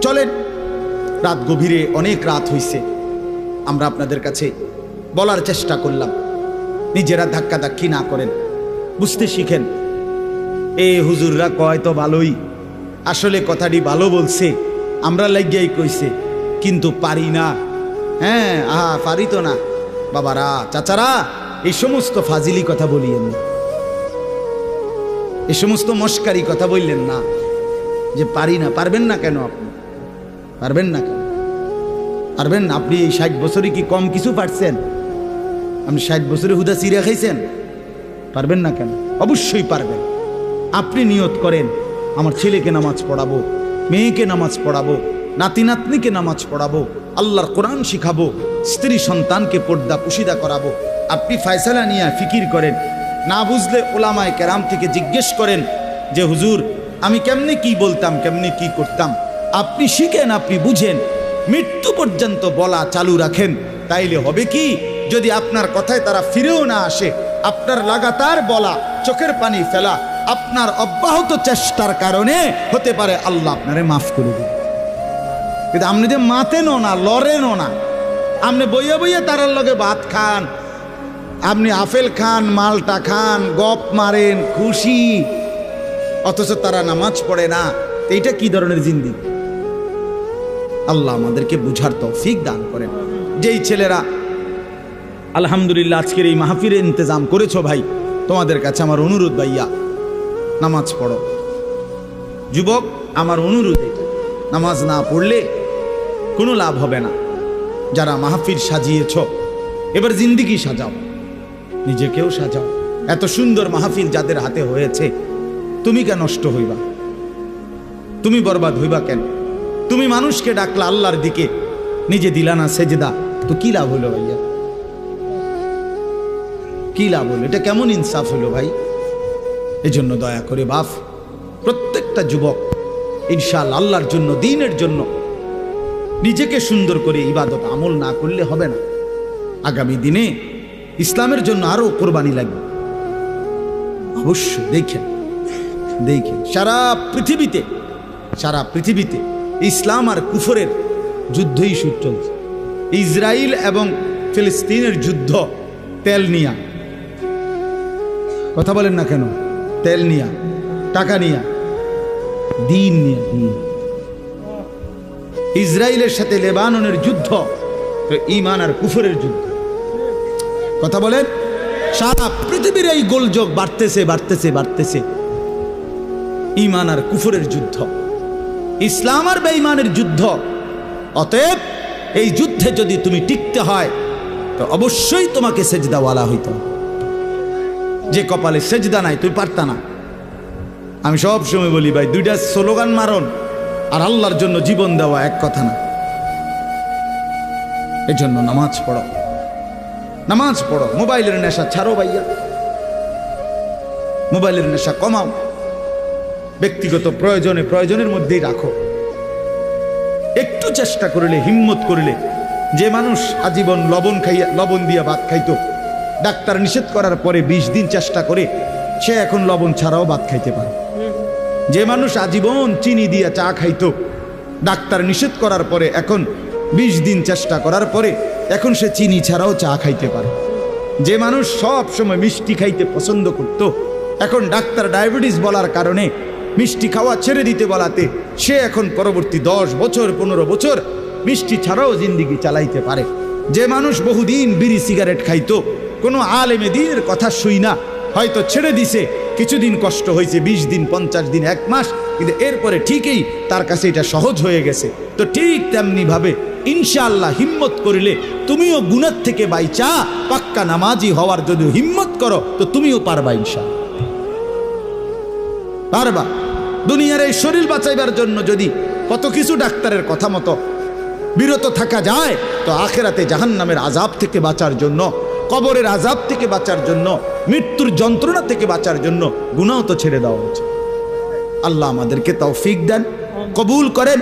চলেন, রাত গভীরে, অনেক রাত হইছে, আমরা আপনাদের কাছে বলার চেষ্টা করলাম, নিজেরা ধাক্কাধাক্কি না করেন, বুঝতে শিখেন। এ হুজুররা কয় তো ভালোই, আসলে কথাটি ভালো বলছে, আমরা লাগিয়াই কইছে, কিন্তু পারি না। হ্যাঁ, পারি তো না। বাবারা, চাচারা, এই সমস্ত ফাজিলি কথা বলিয়েন না, এই সমস্ত মস্কারি কথা বললেন না যে পারি না। পারবেন না কেন? আপনি পারবেন না কেন? পারবেন না। আপনি এই 60 বছরে কি কম কিছু পারছেন? আপনি 60 বছরে হুদা চিড়া খাইছেন? পারবেন না কেন? অবশ্যই পারবেন। আপনি নিয়ত করেন, আমার ছেলেকে নামাজ পড়াবো, মেয়েকে নামাজ পড়াবো, নাতি নাতনিকে নামাজ পড়াবো, আল্লাহর কোরআন শিখাবো, স্ত্রী সন্তানকে পর্দা পুশিদা করাবো। আপনি ফয়সালা নিয়ে ফিকির করেন, না বুঝলে ওলামায়ে কেরাম থেকে জিজ্ঞেস করেন যে হুজুর আমি কেমনে কি বলতাম, কেমনে কি করতাম। আপনি শিখেন, আপনি বুঝেন, মৃত্যু পর্যন্ত বলা চালু রাখেন। তাইলে হবে কি, যদি আপনার কথায় তারা ফিরেও না আসে, আপনার লাগাতার বলা, চোখের পানি ফেলা, আপনার অব্যাহত চেষ্টার কারণে হতে পারে আল্লাহ আপনারে মাফ করে দেবে। কিন্তু আপনি যে মাতেনও না, লড়েনও না, আপনি বইয়া বইয়া তারার লগে ভাত খান, আপনি আপেল খান, মালটা খান, গপ মারেন, খুশি, অথচ তারা নামাজ পড়ে না। এইটা কি ধরনের জিন্দেগি? আল্লাহ আমাদেরকে বুঝার তৌফিক দান করেন। যেই ছেলেরা আলহামদুলিল্লাহ আজকের এই মাহফিলের ইন্তজাম করেছো, ভাই তোমাদের কাছে আমার অনুরোধ, ভাইয়া নামাজ পড়ো। যুবক, আমার অনুরোধ এটা, নামাজ না পড়লে কোনো লাভ হবে না। যারা মাহফিল সাজিয়েছ, এবার জিন্দেগি সাজাও, নিজেকেও সাজাও। এত সুন্দর মাহফিল যাদের হাতে হয়েছে, তুমি কেন নষ্ট হইবা? তুমি বরবাদ হইবা কেন? তুমি মানুষকে ডাকলা আল্লাহর দিকে, নিজে দিলা না সেজদা, তো কি লাভ হলো ভাইয়া? কি লাভ হলো? এটা কেমন ইনসাফ হলো ভাই? এজন্য দয়া করে বাপ, প্রত্যেকটা যুবক ইনশাআল্লাহ আল্লাহর জন্য, দ্বীনের জন্য নিজেকে সুন্দর করে ইবাদত আমল না করলে হবে না। আগামী দিনে ইসলামের জন্য আরো কোরবানি লাগবে। অবশ্যই দেখেন, সারা পৃথিবীতে ইসলাম আর কুফরের যুদ্ধই শুরু চলছে। ইসরায়েল এবং ফিলিস্তিনের যুদ্ধ তেল নিয়া। কথা বলেন না কেন? তেল নিয়া, টাকা নিয়া, দিন নিয়া। ইসরায়েলের সাথে লেবাননের যুদ্ধ ঈমান আর কুফরের যুদ্ধ। কথা বলেন, সারা পৃথিবীর এই গোলযোগ বাড়তেছে। ঈমান আর কুফরের যুদ্ধ, ইসলাম আর বেঈমানের যুদ্ধ। অতএব এই যুদ্ধে যদি তুমি টিকতে হয় তো অবশ্যই তোমাকে সেজদাওয়ালা হইতে হবে। যে কপালে সেজদা নাই, তুই পারতা না। আমি সব সময় বলি ভাই, 2টা স্লোগান মারন আর আল্লাহর জন্য জীবন দেওয়া এক কথা না। এই জন্য নামাজ পড়ো, মোবাইলের নেশা ছাড়ো ভাইয়া, মোবাইলের নেশা কমাও, ব্যক্তিগত প্রয়োজনের মধ্যেই রাখো। একটু চেষ্টা করলে, হিম্মত করলে, যে মানুষ আজীবন লবণ দিয়ে ভাত খাইতো, ডাক্তার নিষেধ করার পরে 20 দিন চেষ্টা করে সে এখন লবণ ছাড়াও ভাত খাইতে পারে। যে মানুষ আজীবন চিনি দিয়ে চা খাইতো, ডাক্তার নিষেধ করার পরে এখন 20 দিন চেষ্টা করার পরে এখন সে চিনি ছাড়াও চা খাইতে পারে। যে মানুষ সব সময় মিষ্টি খাইতে পছন্দ করত, এখন ডাক্তার ডায়াবেটিস বলার কারণে মিষ্টি খাওয়া ছেড়ে দিতে বলাতে সে এখন পরবর্তী 10 বছর 15 বছর মিষ্টি ছাড়াও জিন্দিগি চালাইতে পারে। যে মানুষ বহুদিন বিড়ি সিগারেট খাইতো, কোনো আলেমে দ্বীনের কথা শুই না, হয়তো ছেড়ে দিছে, কিছুদিন কষ্ট হয়েছে, 20 দিন 50 দিন 1 মাস, কিন্তু এরপরে ঠিকই তার কাছে এটা সহজ হয়ে গেছে। তো ঠিক তেমনি ভাবে ইনশাআল্লাহ হিম্মত করিলে তুমিও গুনাহ থেকে বাইচা পাক্কা নামাজি হওয়ার যদি হিম্মত করো তো তুমিও পারবা, ইনশাআল্লাহ পারবা। দুনিয়ার এই শরীর বাঁচাইবার জন্য যদি কত কিছু ডাক্তারের কথা মতো বিরত থাকা যায়, তো আখেরাতে জাহান্নামের আযাব থেকে বাঁচার জন্য, কবরের আযাব থেকে বাঁচার জন্য, মৃত্যুর যন্ত্রণা থেকে বাঁচার জন্য গুনাহ তো ছেড়ে দেওয়া উচিত। আল্লাহ আমাদেরকে তৌফিক দেন, কবুল করেন।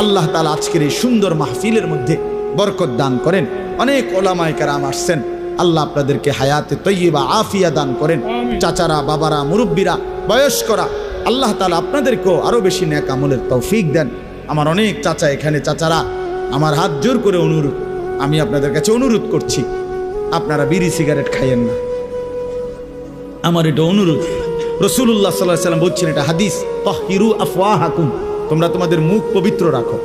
আল্লাহ তাআলা আজকের এই সুন্দর মাহফিলের মধ্যে বরকত দান করেন। অনেক ওলামায়ে কেরাম আসছেন, আল্লাহ আপনাদেরকে হায়াতে তয়্যিবা আফিয়া দান করেন। চাচারা, বাবারা, মুরব্বীরা, বয়স্করা, আল্লাহ তাআলা আপনাদেরকেও আরো বেশি নেক আমলের তৌফিক দেন। আমার অনেক চাচা এখানে, চাচারা আমার হাত জোর করে অনুরোধ, আমি আপনাদের কাছে অনুরোধ করছি, আপনারা বিড়ি সিগারেট খাইয়েন না। আমার এটা অনুরোধ। রাসূলুল্লাহ সাল্লাল্লাহু আলাইহি ওয়াসাল্লাম বলছেন, এটা হাদিস, তাহহিরু আফওয়াহাকুম, তোমরা তোমাদের মুখ পবিত্র রাখো।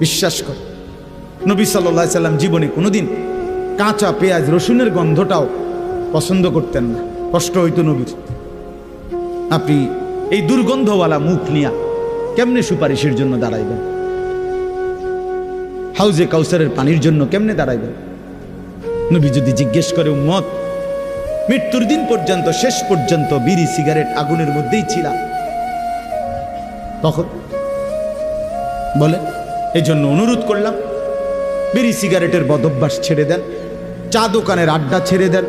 বিশ্বাস করো, নবী সাল্লাল্লাহু আলাইহি ওয়াসাল্লাম জীবনে কোনোদিন কাঁচা পেঁয়াজ রসুনের গন্ধটাও পছন্দ করতেন না, কষ্ট হইতো নবীর। আপনি এই দুর্গন্ধওয়ালা মুখ নিয়া কেমনে সুপারিশের জন্য দাঁড়াইবেন? হাউজে কাউসারের পানির জন্য কেমনে দাঁড়াইবেন? নবী যদি জিজ্ঞেস করে, উম্মত মৃত্যুর দিন পর্যন্ত, শেষ পর্যন্ত বিড়ি সিগারেট আগুনের মধ্যেই ছিল, তখন বলে, এই জন্য অনুরোধ করলাম, বিড়ি সিগারেটের বদভ্যাস ছেড়ে দেন, চা দোকানের আড্ডা ছেড়ে দেন,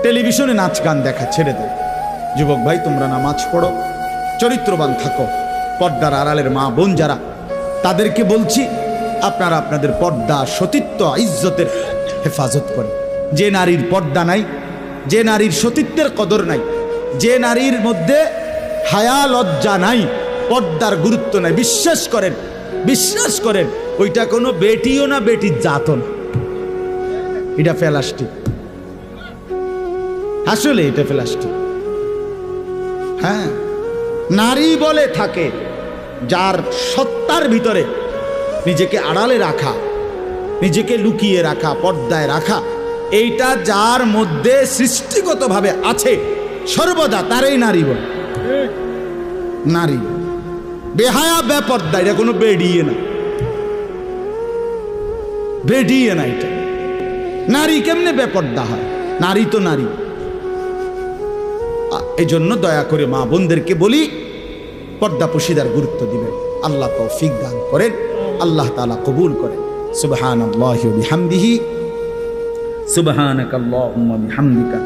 টেলিভিশনে নাচ গান দেখা ছেড়ে দেন। যুবক ভাই, তোমরা নামাজ পড়ো, চরিত্রবান থাকো। পর্দার আড়ালের মা বোন যারা, তাদেরকে বলছি, আপনারা আপনাদের পর্দা, সতীত্ব, ইজ্জতের হেফাজত করেন। যে নারীর পর্দা নাই, যে নারীর সতীত্বের কদর নাই, যে নারীর মধ্যে হায়া লজ্জা নাই, পর্দার গুরুত্ব নাই, বিশ্বাস করেন, বিশ্বাস করেন, ওইটা কোনো বেটিও না, বেটির জাতও না, এটা প্লাস্টিক। আসলে এটা প্লাস্টিক। হ্যাঁ, নারী বলে থাকে যার সত্তার ভিতরে নিজেকে আড়ালে রাখা, নিজেকে লুকিয়ে রাখা, পর্দায় রাখা, এইটা যার মধ্যে সৃষ্টিগতভাবে আছে সর্বদা, তারই নারী বলে। নারী বেহায়া, বেপর্দা, এটা কোনো বেডিয়ে না, বেডিয়ে না। এটা নারী কেমনে বেপর্দা হয়? নারী তো নারী। এই জন্য দয়া করে মা বোনদেরকে বলি, পর্দা পশিদার গুরুত্ব দিবেন। আল্লাহ তৌফিক দান করেন, আল্লাহ তাআলা কবুল করেন। সুবহানাল্লাহি ওয়া বিহামদিহি, সুবহানাকাল্লাহুম্মা বিহামদিকা।